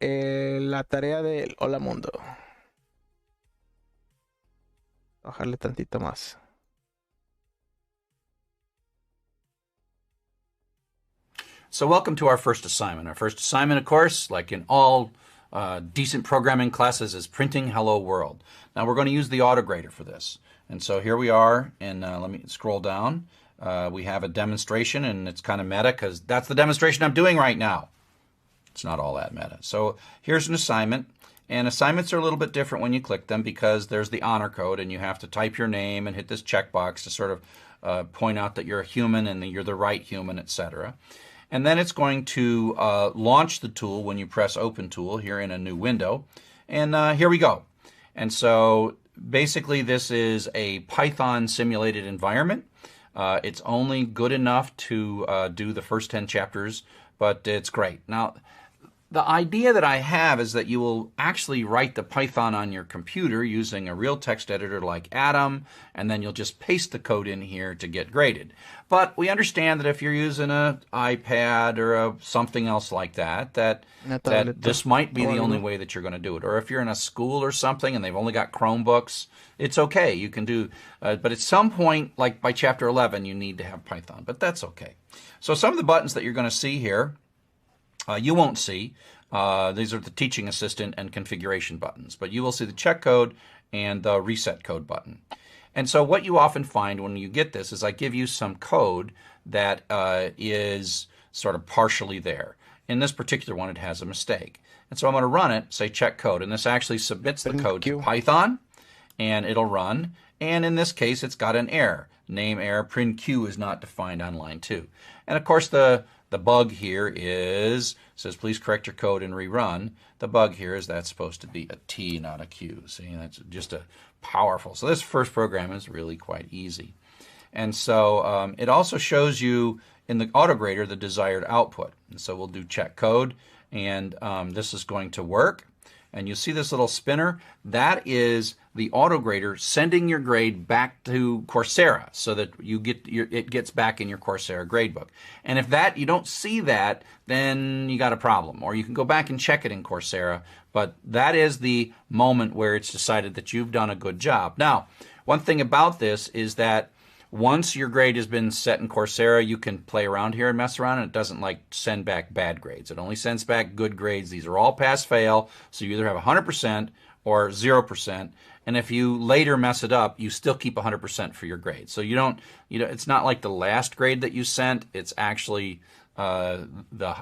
la tarea del Hola Mundo. Bajarle tantito más. So welcome to our first assignment. Our first assignment, of course, like in all decent programming classes is printing hello world. Now we're going to use the autograder for this. And so here we are, and let me scroll down. We have a demonstration, and it's kind of meta because that's the demonstration I'm doing right now. It's not all that meta. So here's an assignment, and assignments are a little bit different when you click them because there's the honor code, and you have to type your name and hit this checkbox to sort of point out that you're a human and that you're the right human, etc. And then it's going to launch the tool when you press Open Tool here in a new window. And here we go. And so basically this is a Python simulated environment. It's only good enough to do the first 10 chapters, but it's great. Now, the idea that I have is that you will actually write the Python on your computer using a real text editor like Atom, and then you'll just paste the code in here to get graded. But we understand that if you're using an iPad or something else like that, that this might be the only way that you're going to do it. Or if you're in a school or something and they've only got Chromebooks, it's okay. You can do, but at some point, like by chapter 11, you need to have Python, but that's okay. So some of the buttons that you're going to see here, you won't see. These are the teaching assistant and configuration buttons, but you will see the check code and the reset code button. And so what you often find when you get this is I give you some code that is sort of partially there. In this particular one, it has a mistake. And so I'm going to run it, say check code, and this actually submits the code to Python, and it'll run. And in this case, it's got an error. Name error, print Q is not defined on line 2. And of course, the bug here is, says please correct your code and rerun. The bug here is that's supposed to be a T, not a Q. See, that's just a powerful. So this first program is really quite easy. And so it also shows you in the autograder the desired output. And so we'll do check code, and this is going to work. And you see this little spinner? That is the autograder sending your grade back to Coursera so that you get it gets back in your Coursera gradebook. And if that you don't see that, then you got a problem. Or you can go back and check it in Coursera. But that is the moment where it's decided that you've done a good job. Now, one thing about this is that once your grade has been set in Coursera, you can play around here and mess around, and it doesn't like send back bad grades. It only sends back good grades. These are all pass-fail, so you either have 100% or 0%. And if you later mess it up, you still keep 100% for your grade. So you don't, it's not like the last grade that you sent. It's actually the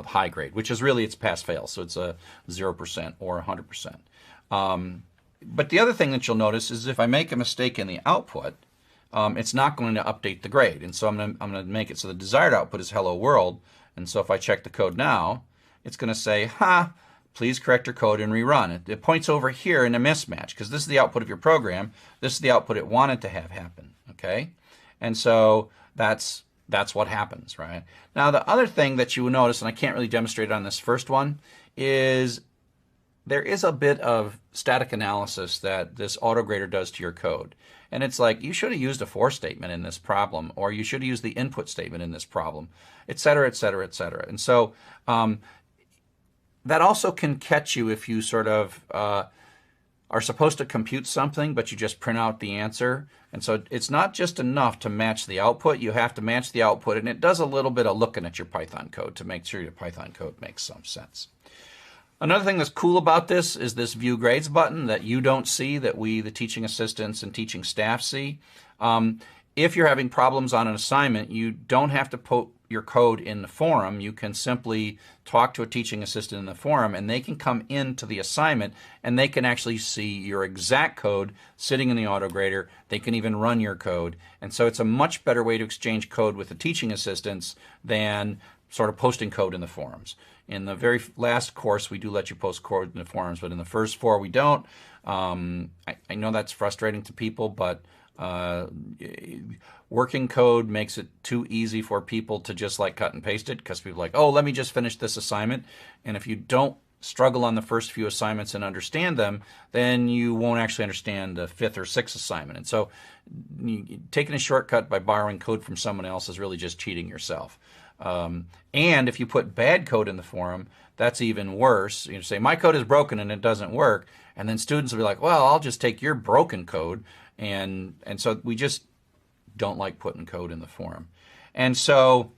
high grade, which is really it's pass-fail. So it's a 0% or 100%. But the other thing that you'll notice is if I make a mistake in the output, it's not going to update the grade. And so I'm going to make it so the desired output is hello world. And so if I check the code now, it's going to say, please correct your code and rerun. It points over here in a mismatch because this is the output of your program. This is the output it wanted to have happen. Okay? And so that's what happens, right? Now the other thing that you will notice, and I can't really demonstrate it on this first one, is there is a bit of static analysis that this autograder does to your code. And it's like, you should have used a for statement in this problem, or you should have used the input statement in this problem, et cetera, et cetera, et cetera. And so that also can catch you if you sort of are supposed to compute something, but you just print out the answer. And so it's not just enough to match the output. You have to match the output, and it does a little bit of looking at your Python code to make sure your Python code makes some sense. Another thing that's cool about this is this View Grades button that you don't see, that we, the teaching assistants and teaching staff, see. If you're having problems on an assignment, you don't have to put your code in the forum. You can simply talk to a teaching assistant in the forum, and they can come into the assignment, and they can actually see your exact code sitting in the autograder. They can even run your code. And so it's a much better way to exchange code with the teaching assistants than sort of posting code in the forums. In the very last course, we do let you post code in the forums, but in the first 4, we don't. I know that's frustrating to people, but working code makes it too easy for people to just like cut and paste it, because people are like, oh, let me just finish this assignment. And if you don't struggle on the first few assignments and understand them, then you won't actually understand the 5th or 6th assignment. And so taking a shortcut by borrowing code from someone else is really just cheating yourself. And if you put bad code in the forum, that's even worse. You say, my code is broken and it doesn't work. And then students will be like, well, I'll just take your broken code. And so we just don't like putting code in the forum. And so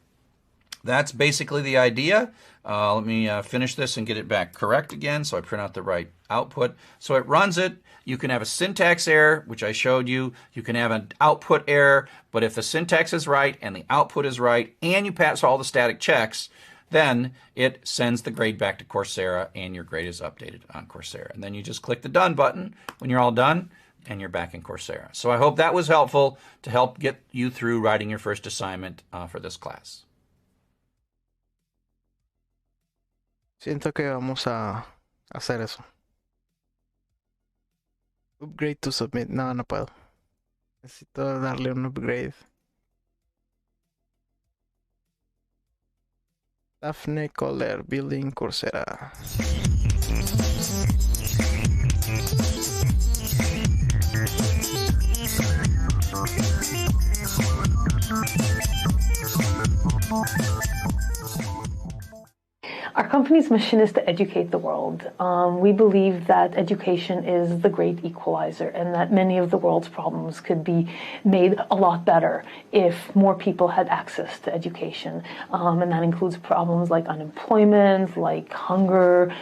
That's basically the idea. Let me finish this and get it back correct again so I print out the right output. So it runs it. You can have a syntax error, which I showed you. You can have an output error, but if the syntax is right and the output is right and you pass all the static checks, then it sends the grade back to Coursera and your grade is updated on Coursera. And then you just click the done button when you're all done and you're back in Coursera. So I hope that was helpful to help get you through writing your first assignment for this class. Siento que vamos a hacer eso. Upgrade to submit. No, no puedo. Necesito darle un upgrade. Daphne Kohler, Building Coursera. Our company's mission is to educate the world. We believe that education is the great equalizer and that many of the world's problems could be made a lot better if more people had access to education. And that includes problems like unemployment, like hunger,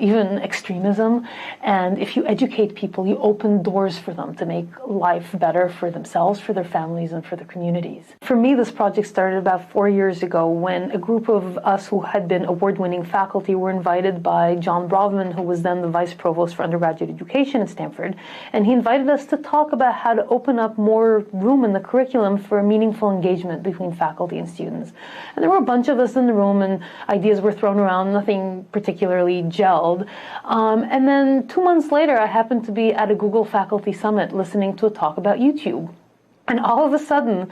even extremism. And if you educate people, you open doors for them to make life better for themselves, for their families, and for their communities. For me, this project started about 4 years ago when a group of us who had been award-winning faculty were invited by John Brovman, who was then the Vice Provost for Undergraduate Education at Stanford, and he invited us to talk about how to open up more room in the curriculum for meaningful engagement between faculty and students. And there were a bunch of us in the room, and ideas were thrown around, nothing particularly gelled. And then 2 months later, I happened to be at a Google Faculty Summit listening to a talk about YouTube. And all of a sudden,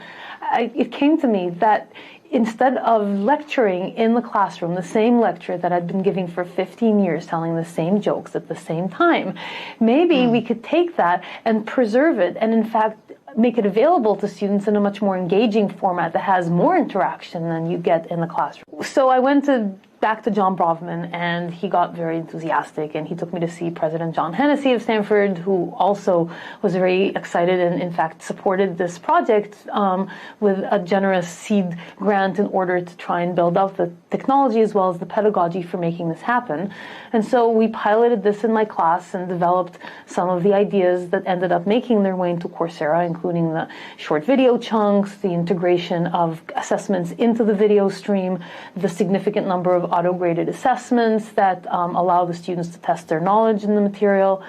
it came to me that instead of lecturing in the classroom, the same lecture that I'd been giving for 15 years, telling the same jokes at the same time, maybe we could take that and preserve it and, in fact, make it available to students in a much more engaging format that has more interaction than you get in the classroom. So I went back to John Brovman, and he got very enthusiastic, and he took me to see President John Hennessy of Stanford, who also was very excited and, in fact, supported this project with a generous seed grant in order to try and build out the technology as well as the pedagogy for making this happen. And so we piloted this in my class and developed some of the ideas that ended up making their way into Coursera, including the short video chunks, the integration of assessments into the video stream, the significant number of auto-graded assessments that allow the students to test their knowledge in the material.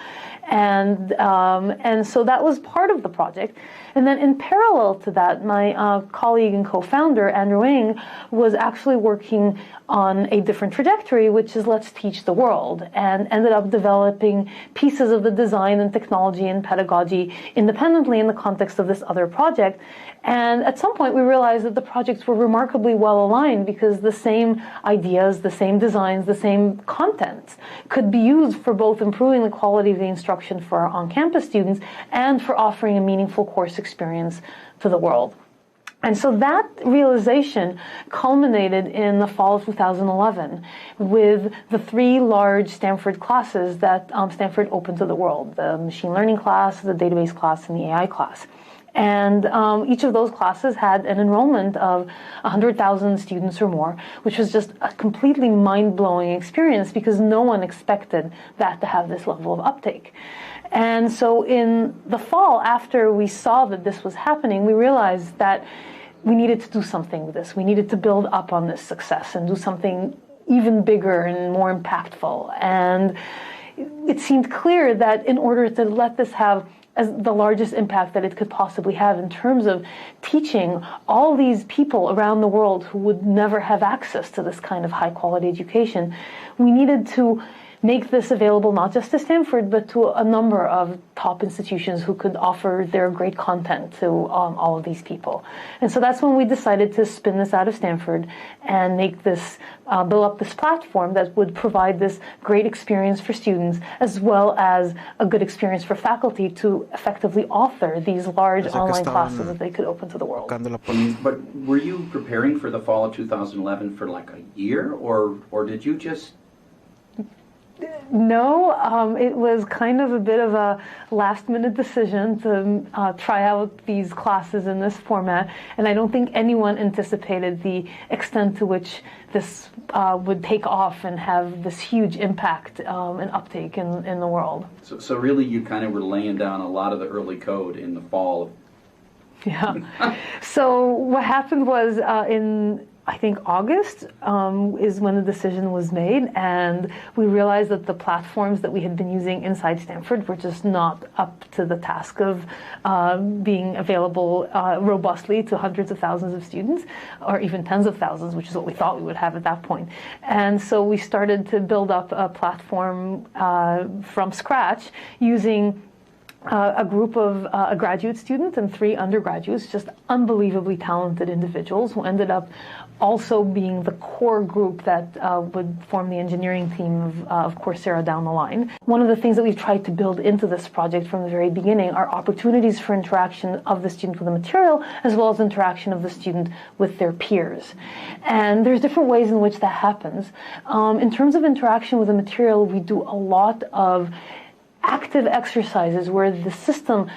And so that was part of the project. And then in parallel to that, my colleague and co-founder, Andrew Ng, was actually working on a different trajectory, which is let's teach the world, and ended up developing pieces of the design and technology and pedagogy independently in the context of this other project. And at some point, we realized that the projects were remarkably well aligned because the same ideas, the same designs, the same content could be used for both improving the quality of the instruction for our on-campus students and for offering a meaningful course experience to the world. And so that realization culminated in the fall of 2011 with the 3 large Stanford classes that Stanford opened to the world, the machine learning class, the database class, and the AI class. And each of those classes had an enrollment of 100,000 students or more, which was just a completely mind-blowing experience because no one expected that to have this level of uptake. And so in the fall, after we saw that this was happening, we realized that we needed to do something with this. We needed to build up on this success and do something even bigger and more impactful. And it seemed clear that in order to let this have as the largest impact that it could possibly have in terms of teaching all these people around the world who would never have access to this kind of high-quality education, we needed to make this available not just to Stanford, but to a number of top institutions who could offer their great content to all of these people. And so that's when we decided to spin this out of Stanford and make this, build up this platform that would provide this great experience for students, as well as a good experience for faculty to effectively author these large online classes that they could open to the world. But were you preparing for the fall of 2011 for like a year, or did you just No, it was kind of a bit of a last-minute decision to try out these classes in this format, and I don't think anyone anticipated the extent to which this would take off and have this huge impact and uptake in the world. So really you kind of were laying down a lot of the early code in the fall. Yeah. So what happened was in, I think, August is when the decision was made, and we realized that the platforms that we had been using inside Stanford were just not up to the task of being available robustly to hundreds of thousands of students, or even tens of thousands, which is what we thought we would have at that point. And so we started to build up a platform from scratch using a group of a graduate student and 3 undergraduates, just unbelievably talented individuals who ended up also being the core group that would form the engineering team of Coursera down the line. One of the things that we've tried to build into this project from the very beginning are opportunities for interaction of the student with the material, as well as interaction of the student with their peers. And there's different ways in which that happens. In terms of interaction with the material, we do a lot of active exercises where the system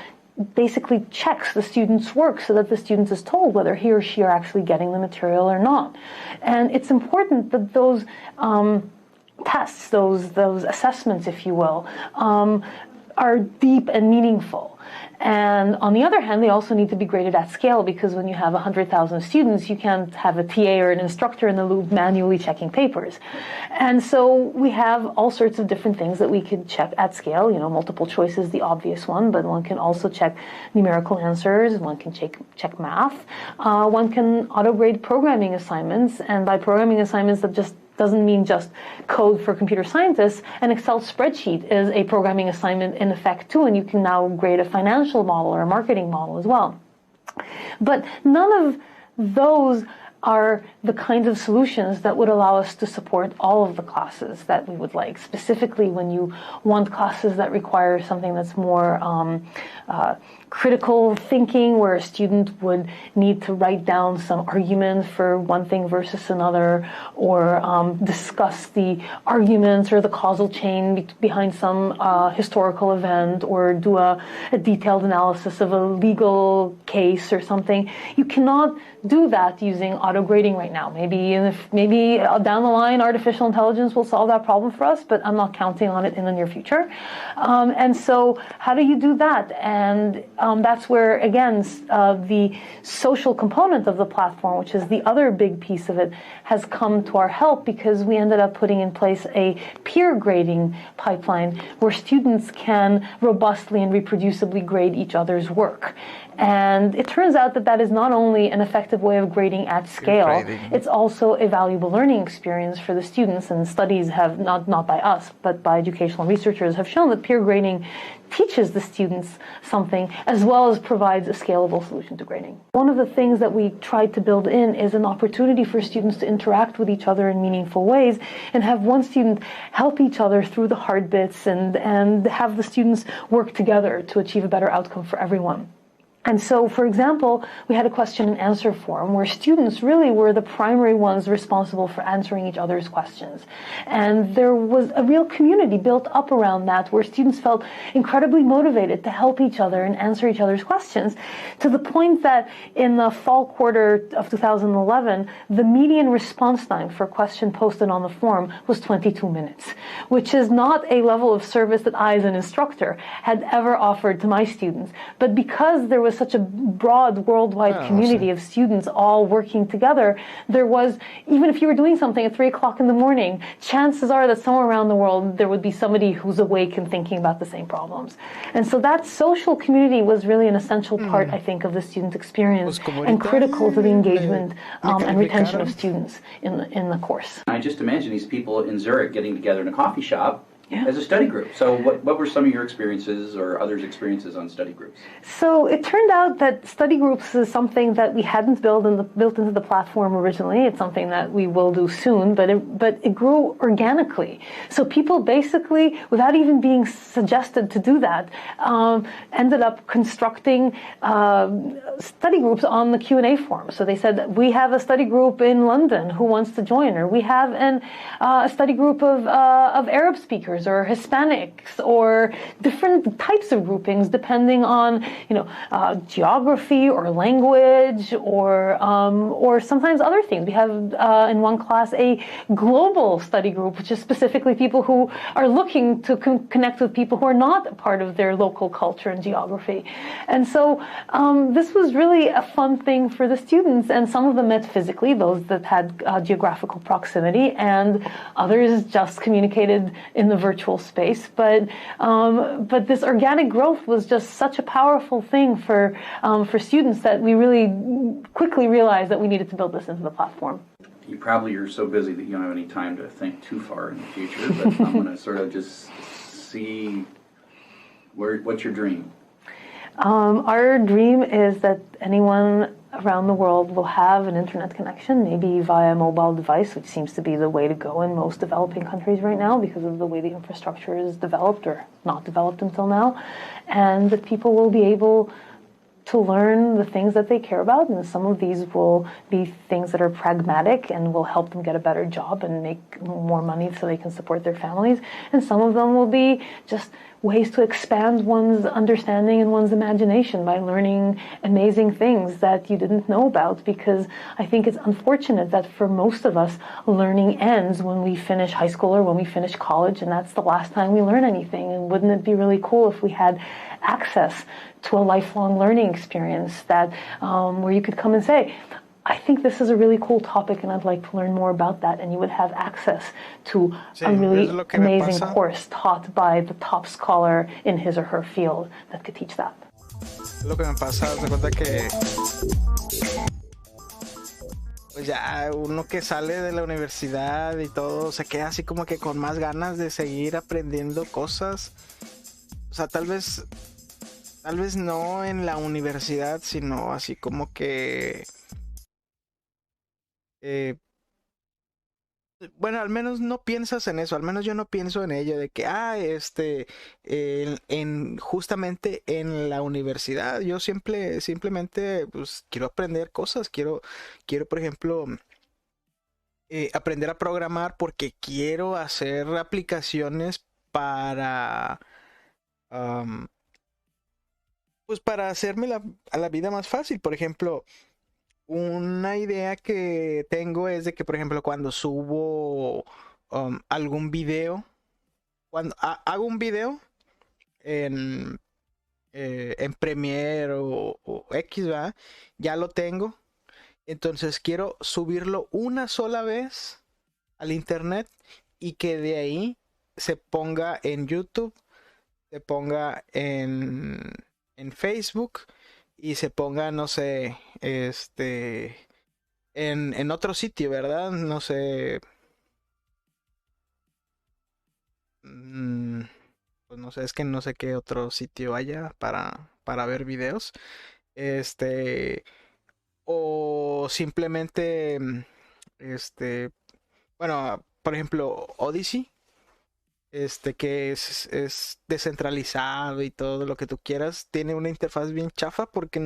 basically checks the student's work so that the student is told whether he or she are actually getting the material or not. And it's important that those tests, those assessments, if you will, are deep and meaningful. And on the other hand, they also need to be graded at scale, because when you have 100,000 students, you can't have a TA or an instructor in the loop manually checking papers. And so we have all sorts of different things that we could check at scale. You know, multiple choice is the obvious one, but one can also check numerical answers. One can check math. One can auto-grade programming assignments. And by programming assignments, that just doesn't mean just code for computer scientists. An Excel spreadsheet is a programming assignment in effect too, and you can now grade a financial model or a marketing model as well. But none of those are the kinds of solutions that would allow us to support all of the classes that we would like. Specifically, when you want classes that require something that's more critical thinking, where a student would need to write down some arguments for one thing versus another, or discuss the arguments or the causal chain behind some historical event, or do a detailed analysis of a legal case or something. You cannot do that using auto-grading right now. Maybe down the line, artificial intelligence will solve that problem for us, but I'm not counting on it in the near future. And so how do you do that? And that's where, again, the social component of the platform, which is the other big piece of it, has come to our help, because we ended up putting in place a peer grading pipeline where students can robustly and reproducibly grade each other's work. And it turns out that that is not only an effective way of grading at scale, it's also a valuable learning experience for the students. And studies have, not by us, but by educational researchers, have shown that peer grading teaches the students something, as well as provides a scalable solution to grading. One of the things that we tried to build in is an opportunity for students to interact with each other in meaningful ways, and have one student help each other through the hard bits, and have the students work together to achieve a better outcome for everyone. And so, for example, we had a question and answer forum where students really were the primary ones responsible for answering each other's questions. And there was a real community built up around that, where students felt incredibly motivated to help each other and answer each other's questions, to the point that in the fall quarter of 2011, the median response time for a question posted on the forum was 22 minutes, which is not a level of service that I, as an instructor, had ever offered to my students. But because there was such a broad worldwide community of students all working together, there was, even if you were doing something at 3 o'clock in the morning, chances are that somewhere around the world there would be somebody who's awake and thinking about the same problems. And so that social community was really an essential part, I think, of the student experience, and critical to the engagement and retention of students in the course. I just imagine these people in Zurich getting together in a coffee shop as a study group. So what were some of your experiences or others' experiences on study groups? So it turned out that study groups is something that we hadn't built into the platform originally. It's something that we will do soon, but it grew organically. So people basically, without even being suggested to do that, ended up constructing study groups on the Q&A forum. So they said, we have a study group in London, who wants to join? Or we have a study group of Arab speakers or Hispanics or different types of groupings depending on geography or language or sometimes other things. We have in one class a global study group, which is specifically people who are looking to connect with people who are not part of their local culture and geography. And so this was really a fun thing for the students, and some of them met physically, those that had geographical proximity, and others just communicated in the virtual space. But this organic growth was just such a powerful thing for students that we really quickly realized that we needed to build this into the platform. You probably are so busy that you don't have any time to think too far in the future, but I'm going to sort of just see what's your dream? Our dream is that anyone around the world will have an internet connection, maybe via a mobile device, which seems to be the way to go in most developing countries right now because of the way the infrastructure is developed or not developed until now, and that people will be able to learn the things that they care about, and some of these will be things that are pragmatic and will help them get a better job and make more money so they can support their families, and some of them will be just ways to expand one's understanding and one's imagination by learning amazing things that you didn't know about, because I think it's unfortunate that for most of us, learning ends when we finish high school or when we finish college, and that's the last time we learn anything. And wouldn't it be really cool if we had access to a lifelong learning experience that where you could come and say, I think this is a really cool topic and I'd like to learn more about that, and you would have access to a really amazing course taught by the top scholar in his or her field that could teach that. Lo que me pasa, haz de cuenta que pues ya uno que sale de la universidad y todo se queda así como que con más ganas de seguir aprendiendo cosas. O sea, tal vez no en la universidad, sino así como que bueno, al menos no piensas en eso, al menos yo no pienso en ello, de que, justamente en la universidad, yo simplemente, pues, quiero aprender cosas, quiero, por ejemplo, aprender a programar porque quiero hacer aplicaciones para, pues, para hacerme a la vida más fácil. Por ejemplo, una idea que tengo es de que, por ejemplo, cuando subo algún video, cuando hago un video en Premiere o X, ¿verdad? Ya lo tengo. Entonces quiero subirlo una sola vez al internet y que de ahí se ponga en YouTube, se ponga en Facebook y se ponga, no sé, en otro sitio, ¿verdad? No sé. Pues no sé, es que no sé qué otro sitio haya para ver videos. O simplemente, bueno, por ejemplo, Odyssey. Que es descentralizado y todo lo que tú quieras, tiene una interfaz bien chafa porque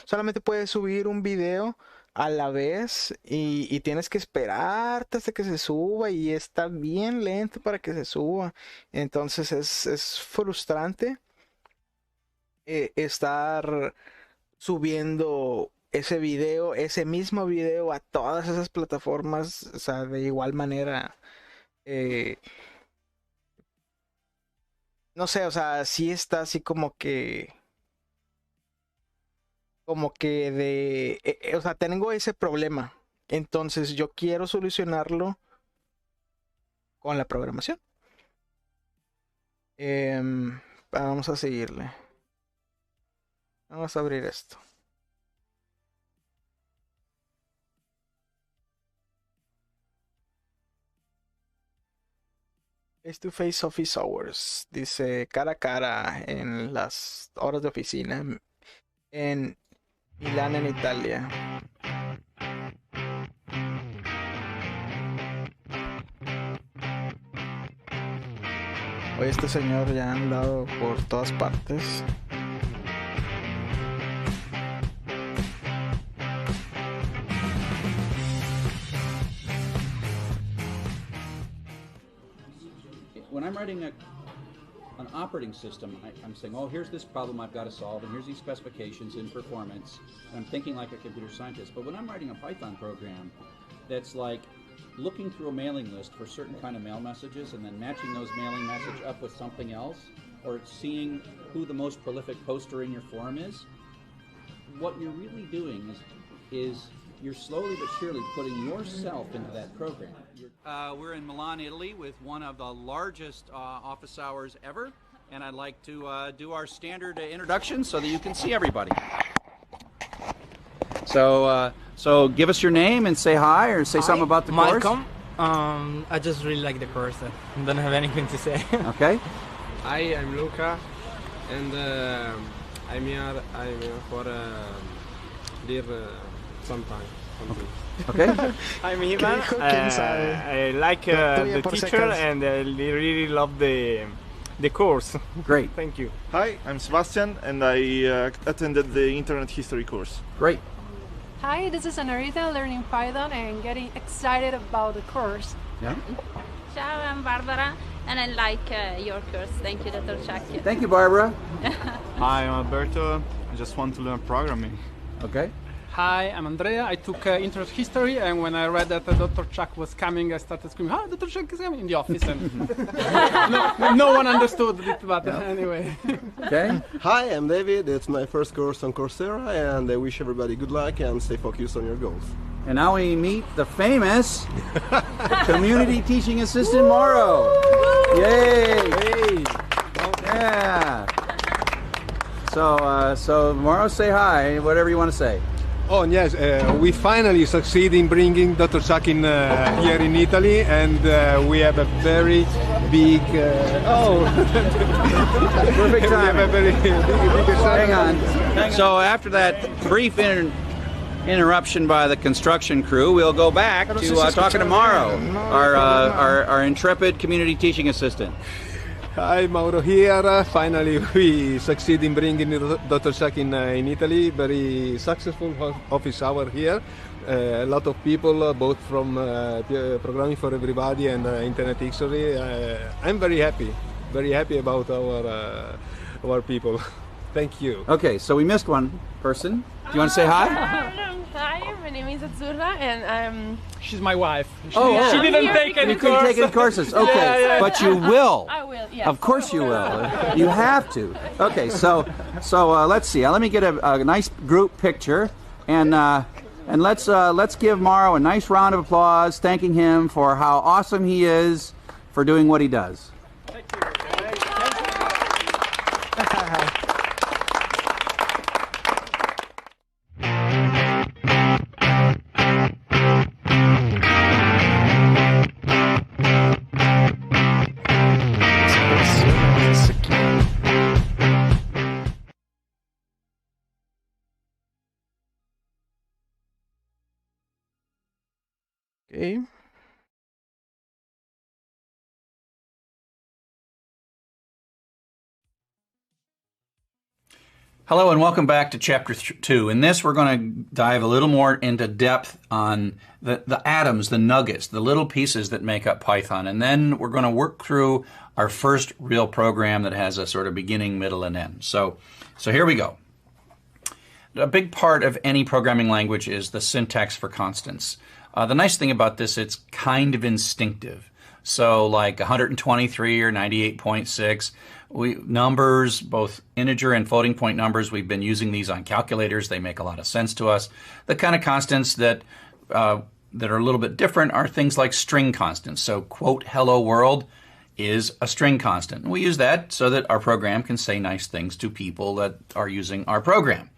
solamente puedes subir un video a la vez y tienes que esperarte hasta que se suba y está bien lento para que se suba. Entonces es frustrante estar subiendo ese mismo video a todas esas plataformas, o sea, de igual manera. No sé, o sea, sí está así como que o sea, tengo ese problema. Entonces yo quiero solucionarlo con la programación. Vamos a seguirle. Vamos a abrir esto. Face-to-face office hours. Dice cara a cara en las horas de oficina en Milán, en Italia. Hoy este señor ya ha andado por todas partes. When I'm writing an operating system, I'm saying, oh, here's this problem I've got to solve, and here's these specifications in performance, and I'm thinking like a computer scientist. But when I'm writing a Python program that's like looking through a mailing list for certain kind of mail messages and then matching those mailing message up with something else, or seeing who the most prolific poster in your forum is, what you're really doing is you're slowly but surely putting yourself into that program. We're in Milan, Italy, with one of the largest office hours ever, and I'd like to do our standard introduction so that you can see everybody. So give us your name and say hi or say something about the course. Malcolm. I just really like the course. I don't have anything to say. Okay. Hi, I'm Luca, and I'm here for sometime. Okay. I'm Ivan. I like the teacher and I really love the course. Great. Thank you. Hi, I'm Sebastian, and I attended the Internet History course. Great. Hi, this is Anarita, learning Python and getting excited about the course. Yeah. Ciao, I'm Barbara, and I like your course. Thank you, Dr. Chuck. Thank you, Barbara. Hi, I'm Alberto. I just want to learn programming. Okay. Hi, I'm Andrea. I took Internet History, and when I read that Dr. Chuck was coming, I started screaming, "Ah, Dr. Chuck is coming!" in the office, and no one understood it, but anyway. Okay. Hi, I'm David. It's my first course on Coursera, and I wish everybody good luck and stay focused on your goals. And now we meet the famous community teaching assistant, Mauro. Yay! Hey! Yeah. So Mauro, say hi, whatever you want to say. Oh yes, we finally succeed in bringing Dr. Chuck in here in Italy, and we have a very big. Perfect time. We have a very big Hang on. So after that brief interruption by the construction crew, we'll go back to talking to Mauro, our intrepid community teaching assistant. Hi, Mauro here. Finally, we succeed in bringing Dr. Chuck in Italy. Very successful office hour here. A lot of people, both from Programming for Everybody and Internet History. I'm very happy about our people. Thank you. Okay, so we missed one person. Do you want to say hi? Hi, my name is Azzurra, and She's my wife. She yeah. didn't take any You couldn't take any courses. Okay, Yeah. but you will. I will, yes. Of course you will. You have to. Okay, so let's see. Let me get a nice group picture, and let's give Mauro a nice round of applause, thanking him for how awesome he is for doing what he does. Okay. Hello and welcome back to Chapter 2. In this, we're going to dive a little more into depth on the atoms, the nuggets, the little pieces that make up Python. And then we're going to work through our first real program that has a sort of beginning, middle, and end. So here we go. A big part of any programming language is the syntax for constants. The nice thing about this, it's kind of instinctive. So like 123 or 98.6, numbers, both integer and floating point numbers, we've been using these on calculators. They make a lot of sense to us. The kind of constants that are a little bit different are things like string constants. So quote, hello world is a string constant. And we use that so that our program can say nice things to people that are using our program.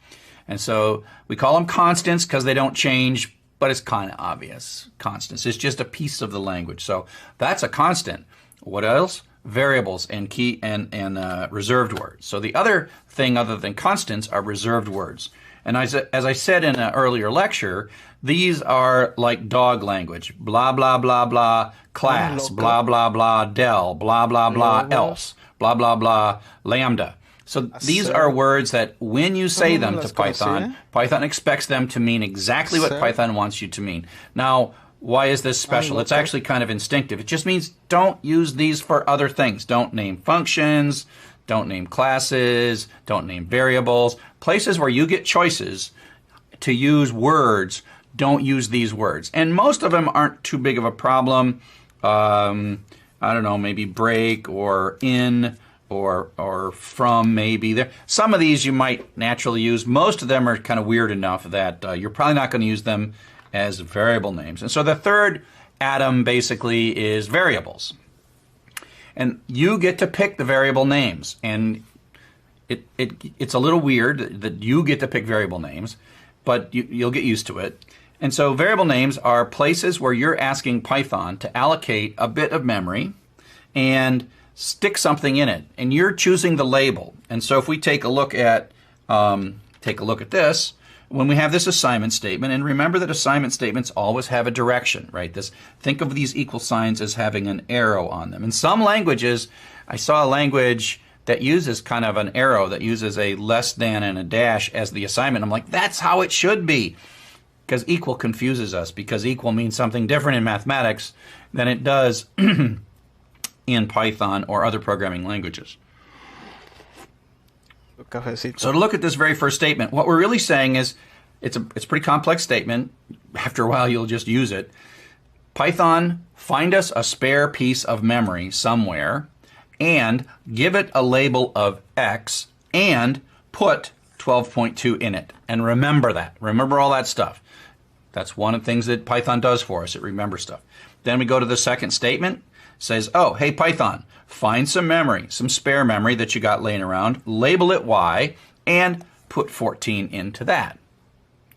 And so we call them constants because they don't change, but it's kind of obvious. Constants. It's just a piece of the language. So that's a constant. What else? Variables and key and reserved words. So the other thing other than constants are reserved words. And as I said in an earlier lecture, these are like dog language. Blah, blah, blah, blah, class, blah, blah, blah, del, blah, blah, blah, else, blah, blah, blah, lambda. So these are words that when you say them to Python, Python expects them to mean exactly what Python wants you to mean. Now, why is this special? It's actually kind of instinctive. It just means don't use these for other things. Don't name functions, don't name classes, don't name variables. Places where you get choices to use words, don't use these words. And most of them aren't too big of a problem. I don't know, maybe break or in or from maybe. Some of these you might naturally use. Most of them are kind of weird enough that you're probably not going to use them as variable names. And so the third atom basically is variables. And you get to pick the variable names. And it's a little weird that you get to pick variable names, but you'll get used to it. And so variable names are places where you're asking Python to allocate a bit of memory and stick something in it. And you're choosing the label. And so if we take a look at this, when we have this assignment statement, and remember that assignment statements always have a direction, right? Think of these equal signs as having an arrow on them. In some languages, I saw a language that uses kind of an arrow, that uses a less than and a dash as the assignment. I'm like, that's how it should be. Because equal confuses us, because equal means something different in mathematics than it does in Python or other programming languages. So to look at this very first statement, what we're really saying is it's a pretty complex statement. After a while, you'll just use it. Python, find us a spare piece of memory somewhere and give it a label of X and put 12.2 in it. And remember that. Remember all that stuff. That's one of the things that Python does for us. It remembers stuff. Then we go to the second statement. It says, oh, hey, Python, find some memory, some spare memory that you got laying around, label it Y, and put 14 into that.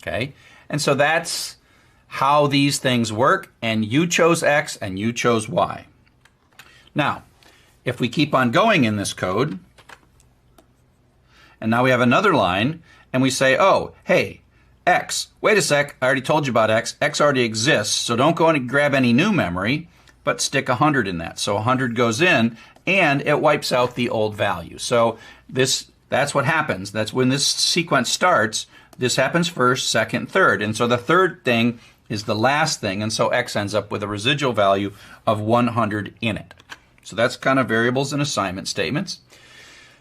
Okay? And so that's how these things work. And you chose X and you chose Y. Now, if we keep on going in this code, and now we have another line, and we say, oh, hey, X, wait a sec, I already told you about X. X already exists, so don't go and grab any new memory, but stick 100 in that. So 100 goes in, and it wipes out the old value. So that's what happens. That's when this sequence starts. This happens first, second, third. And so the third thing is the last thing, and so X ends up with a residual value of 100 in it. So that's kind of variables and assignment statements.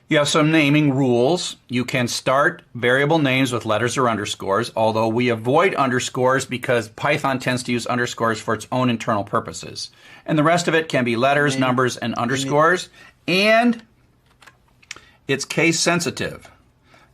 You have some naming rules. You can start variable names with letters or underscores, although we avoid underscores because Python tends to use underscores for its own internal purposes. And the rest of it can be letters, numbers, and underscores. And it's case sensitive.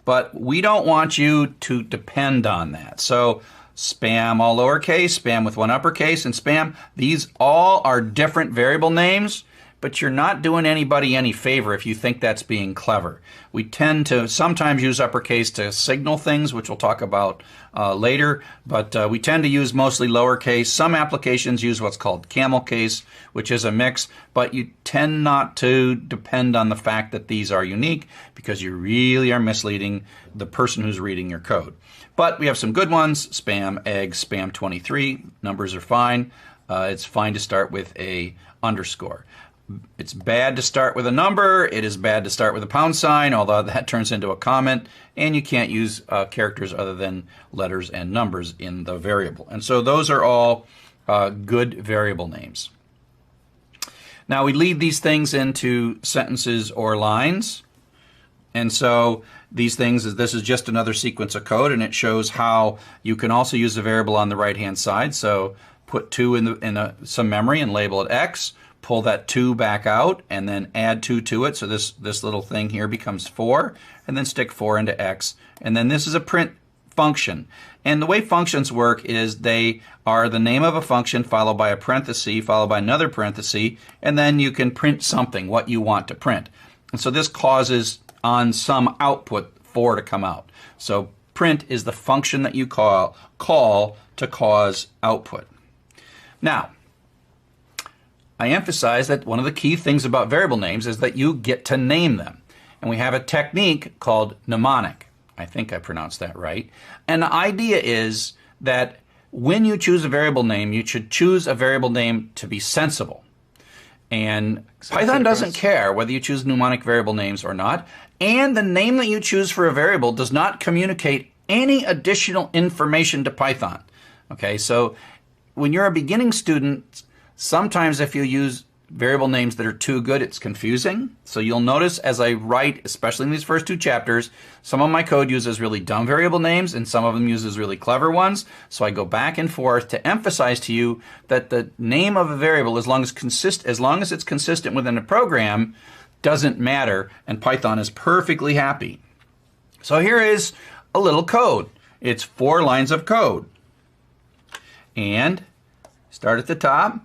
But we don't want you to depend on that. So spam all lowercase, spam with one uppercase, and spam, these all are different variable names. But you're not doing anybody any favor if you think that's being clever. We tend to sometimes use uppercase to signal things, which we'll talk about later, but we tend to use mostly lowercase. Some applications use what's called Camel Case, which is a mix, but you tend not to depend on the fact that these are unique because you really are misleading the person who's reading your code. But we have some good ones, spam, egg, spam 23, numbers are fine. It's fine to start with a underscore. It's bad to start with a number. It is bad to start with a pound sign, although that turns into a comment. And you can't use characters other than letters and numbers in the variable. And so those are all good variable names. Now we lead these things into sentences or lines. And so these things, this is just another sequence of code, and it shows how you can also use a variable on the right-hand side. So put 2 in some memory and label it X. Pull that 2 back out and then add 2 to it. So this little thing here becomes 4, and then stick 4 into X. And then this is a print function. And the way functions work is they are the name of a function followed by a parenthesis, followed by another parenthesis, and then you can print something, what you want to print. And so this causes on some output 4 to come out. So print is the function that you call to cause output. Now, I emphasize that one of the key things about variable names is that you get to name them. And we have a technique called mnemonic. I think I pronounced that right. And the idea is that when you choose a variable name, you should choose a variable name to be sensible. And Python doesn't care whether you choose mnemonic variable names or not. And the name that you choose for a variable does not communicate any additional information to Python. Okay, so when you're a beginning student, sometimes if you use variable names that are too good, it's confusing. So you'll notice as I write, especially in these first 2 chapters, some of my code uses really dumb variable names and some of them uses really clever ones. So I go back and forth to emphasize to you that the name of a variable, as long as it's consistent within a program, doesn't matter, and Python is perfectly happy. So here is a little code. It's 4 lines of code. And start at the top.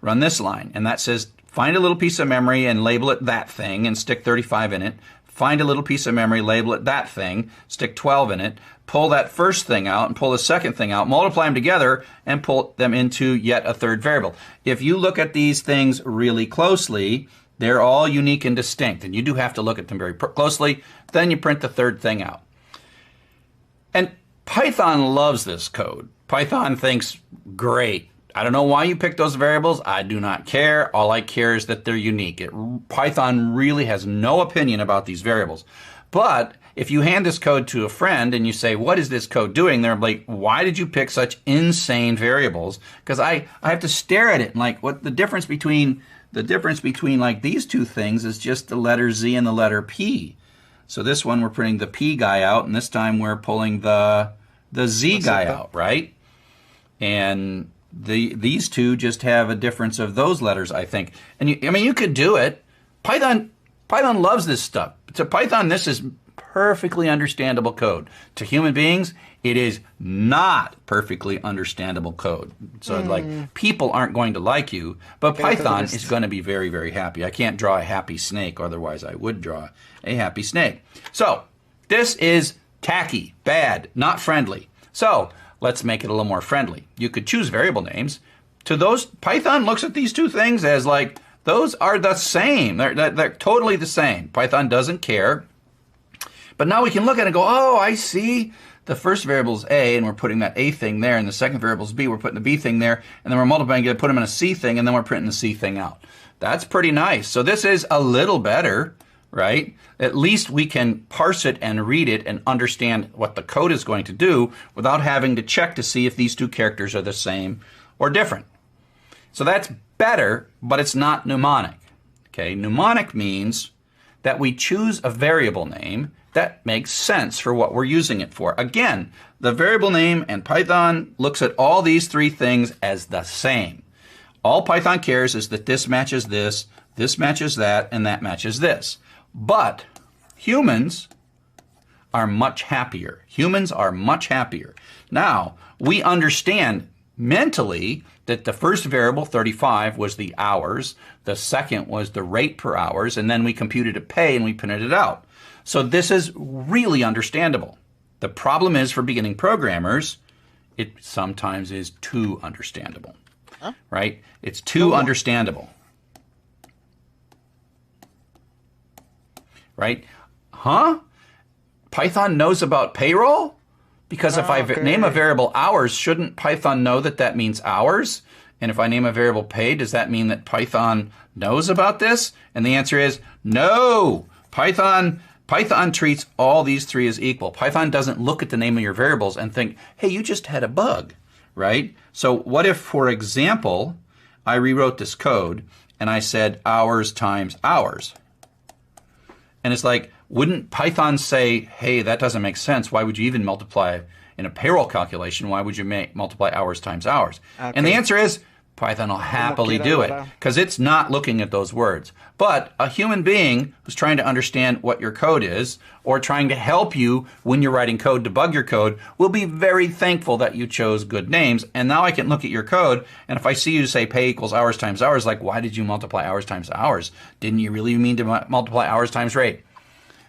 Run this line, and that says find a little piece of memory and label it that thing and stick 35 in it. Find a little piece of memory, label it that thing, stick 12 in it. Pull that first thing out and pull the second thing out, multiply them together and pull them into yet a third variable. If you look at these things really closely, they're all unique and distinct, and you do have to look at them very closely. Then you print the third thing out. And Python loves this code. Python thinks, great. I don't know why you picked those variables. I do not care. All I care is that they're unique. Python really has no opinion about these variables. But if you hand this code to a friend and you say, what is this code doing? They're like, why did you pick such insane variables? Because I have to stare at it and like, what the difference between like these 2 things is just the letter Z and the letter P. So this one we're putting the P guy out, and this time we're pulling the Z guy out, right? And these 2 just have a difference of those letters, I think. And you could do it. Python loves this stuff. To Python, this is perfectly understandable code. To human beings, it is not perfectly understandable code. So like people aren't going to like you, but Python is going to be very, very happy. I can't draw a happy snake, otherwise I would draw a happy snake. So this is tacky, bad, not friendly. So let's make it a little more friendly. You could choose variable names. To those, Python looks at these 2 things as like, those are the same. They're totally the same. Python doesn't care. But now we can look at it and go, oh, I see. The first variable is A, and we're putting that A thing there, and the second variable is B, we're putting the B thing there, and then we're multiplying it, put them in a C thing, and then we're printing the C thing out. That's pretty nice. So this is a little better, right? At least we can parse it and read it and understand what the code is going to do without having to check to see if these 2 characters are the same or different. So that's better, but it's not mnemonic. Okay, mnemonic means that we choose a variable name that makes sense for what we're using it for. Again, the variable name and Python looks at all these 3 things as the same. All Python cares is that this matches this matches that, and that matches this. But humans are much happier. Humans are much happier. Now, we understand mentally that the first variable, 35, was the hours. The second was the rate per hours. And then we computed a pay and we printed it out. So this is really understandable. The problem is for beginning programmers, it sometimes is too understandable. Right? It's too understandable. Right? Huh? Python knows about payroll? Because if I name a variable hours, shouldn't Python know that that means hours? And if I name a variable pay, does that mean that Python knows about this? And the answer is no. Python treats all these 3 as equal. Python doesn't look at the name of your variables and think, hey, you just had a bug, right? So what if, for example, I rewrote this code and I said hours times hours? And it's like, wouldn't Python say, hey, that doesn't make sense. Why would you even multiply in a payroll calculation? Why would you multiply hours times hours? And the answer is, Python will happily do it because it's not looking at those words. But a human being who's trying to understand what your code is or trying to help you when you're writing code, debug your code, will be very thankful that you chose good names. And now I can look at your code, and if I see you say pay equals hours times hours, like, why did you multiply hours times hours? Didn't you really mean to multiply hours times rate?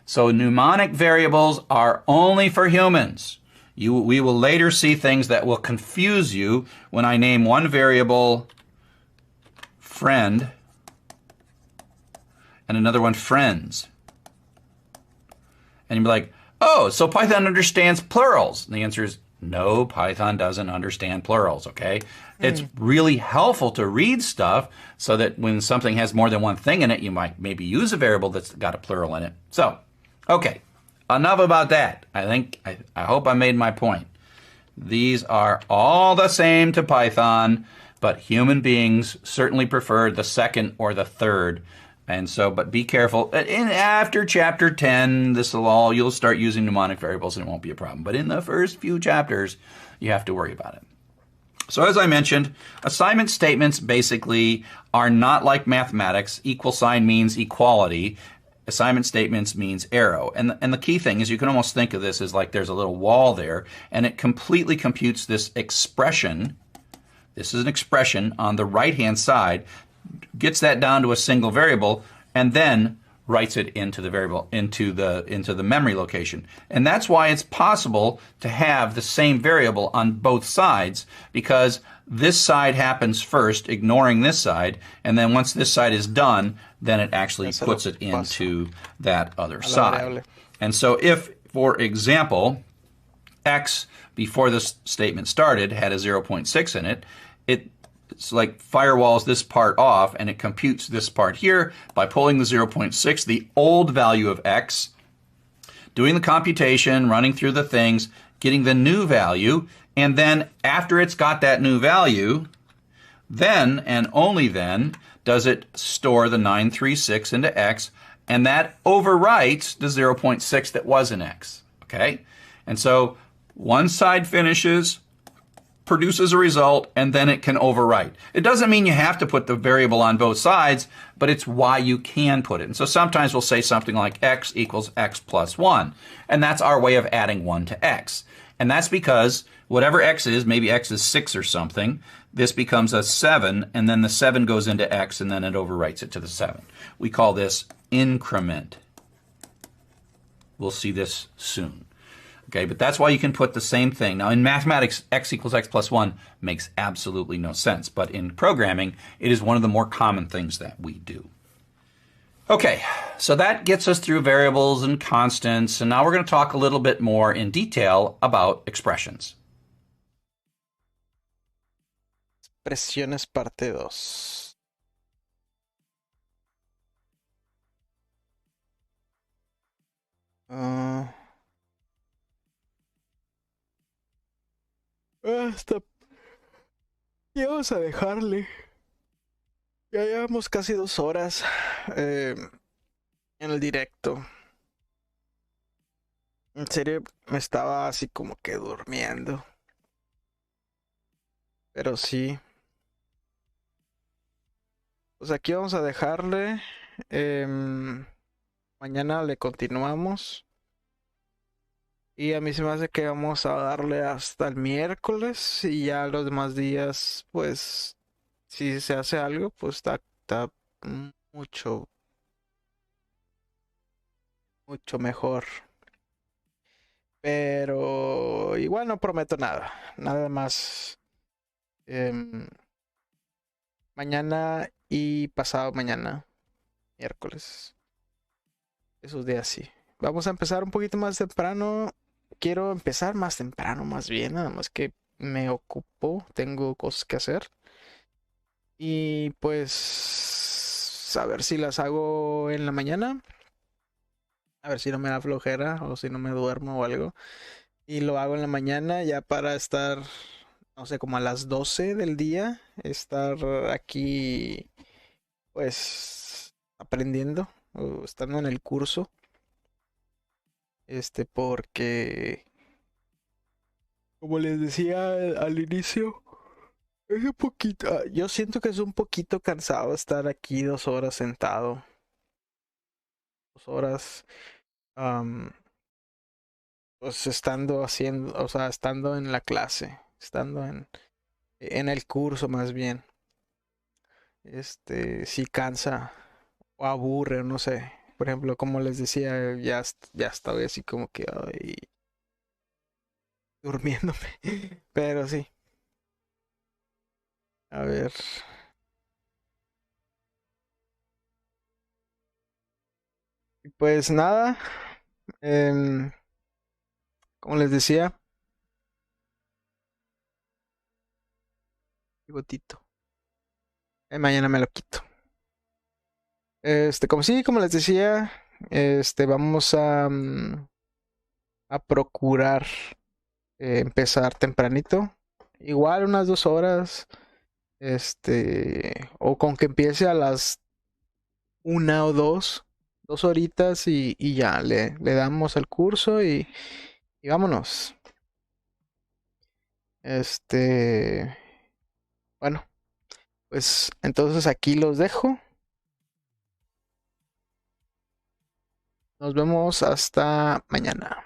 So mnemonic variables are only for humans. We will later see things that will confuse you when I name one variable friend, and another one friends. And you'd be like, oh, so Python understands plurals. And the answer is no, Python doesn't understand plurals, okay? It's really helpful to read stuff so that when something has more than one thing in it, you might maybe use a variable that's got a plural in it. So, okay, enough about that. I hope I made my point. These are all the same to Python, but human beings certainly prefer the second or the third. And so, but be careful. After chapter 10, you'll start using mnemonic variables and it won't be a problem. But in the first few chapters, you have to worry about it. So as I mentioned, assignment statements basically are not like mathematics. Equal sign means equality. Assignment statements means arrow. And the key thing is you can almost think of this as like there's a little wall there, and it completely computes this expression. This is an expression on the right-hand side, gets that down to a single variable, and then writes it into the variable, into the memory location. And that's why it's possible to have the same variable on both sides, because this side happens first, ignoring this side, and then once this side is done, then it actually puts it into that other side. And so if, for example, x before this statement started had a 0.6 in it, it's like firewalls this part off, and it computes this part here by pulling the 0.6, the old value of x, doing the computation, running through the things, getting the new value, and then after it's got that new value, then and only then does it store the 936 into x, and that overwrites the 0.6 that was in x. Okay? And so one side finishes, produces a result, and then it can overwrite. It doesn't mean you have to put the variable on both sides, but it's why you can put it. And so sometimes we'll say something like x equals x plus 1, and that's our way of adding 1 to x. And that's because whatever x is, maybe x is 6 or something, this becomes a 7, and then the 7 goes into x, and then it overwrites it to the 7. We call this increment. We'll see this soon. Okay, but that's why you can put the same thing. Now, in mathematics, x equals x plus 1 makes absolutely no sense. But in programming, it is one of the more common things that we do. Okay, so that gets us through variables and constants. And now we're going to talk a little bit more in detail about expressions. Expresiones parte 2. Y vamos a dejarle. Ya llevamos casi 2 horas en el directo. En serio, me estaba así como que durmiendo. Pero sí. Pues aquí vamos a dejarle. Mañana le continuamos. Y a mí se me hace que vamos a darle hasta el miércoles. Y ya los demás días, pues, si se hace algo, pues está mucho mejor. Pero igual no prometo nada. Nada más. Mañana y pasado mañana, miércoles. Esos días sí. Vamos a empezar un poquito más temprano. Quiero empezar más temprano, más bien. Nada más que me ocupo. Tengo cosas que hacer. Y pues a ver si las hago en la mañana. A ver si no me da flojera o si no me duermo o algo. Y lo hago en la mañana ya para estar, no sé, como a las 12 del día. Estar aquí, pues, aprendiendo. O estando en el curso. Porque, como les decía al inicio, es un poquito, yo siento que es un poquito cansado estar aquí 2 horas sentado. 2 horas, pues estando haciendo, o sea, estando en la clase, estando en el curso más bien. Sí cansa o aburre, no sé. Por ejemplo, como les decía, ya estaba así como que ay, durmiéndome. Pero sí. A ver. Pues nada, como les decía, bigotito. Mañana me lo quito. Como les decía, vamos a procurar empezar tempranito. Igual unas 2 horas. O con que empiece a las 1 o 2 horitas y ya le damos al curso y vámonos. Bueno, pues entonces aquí los dejo. Nos vemos hasta mañana.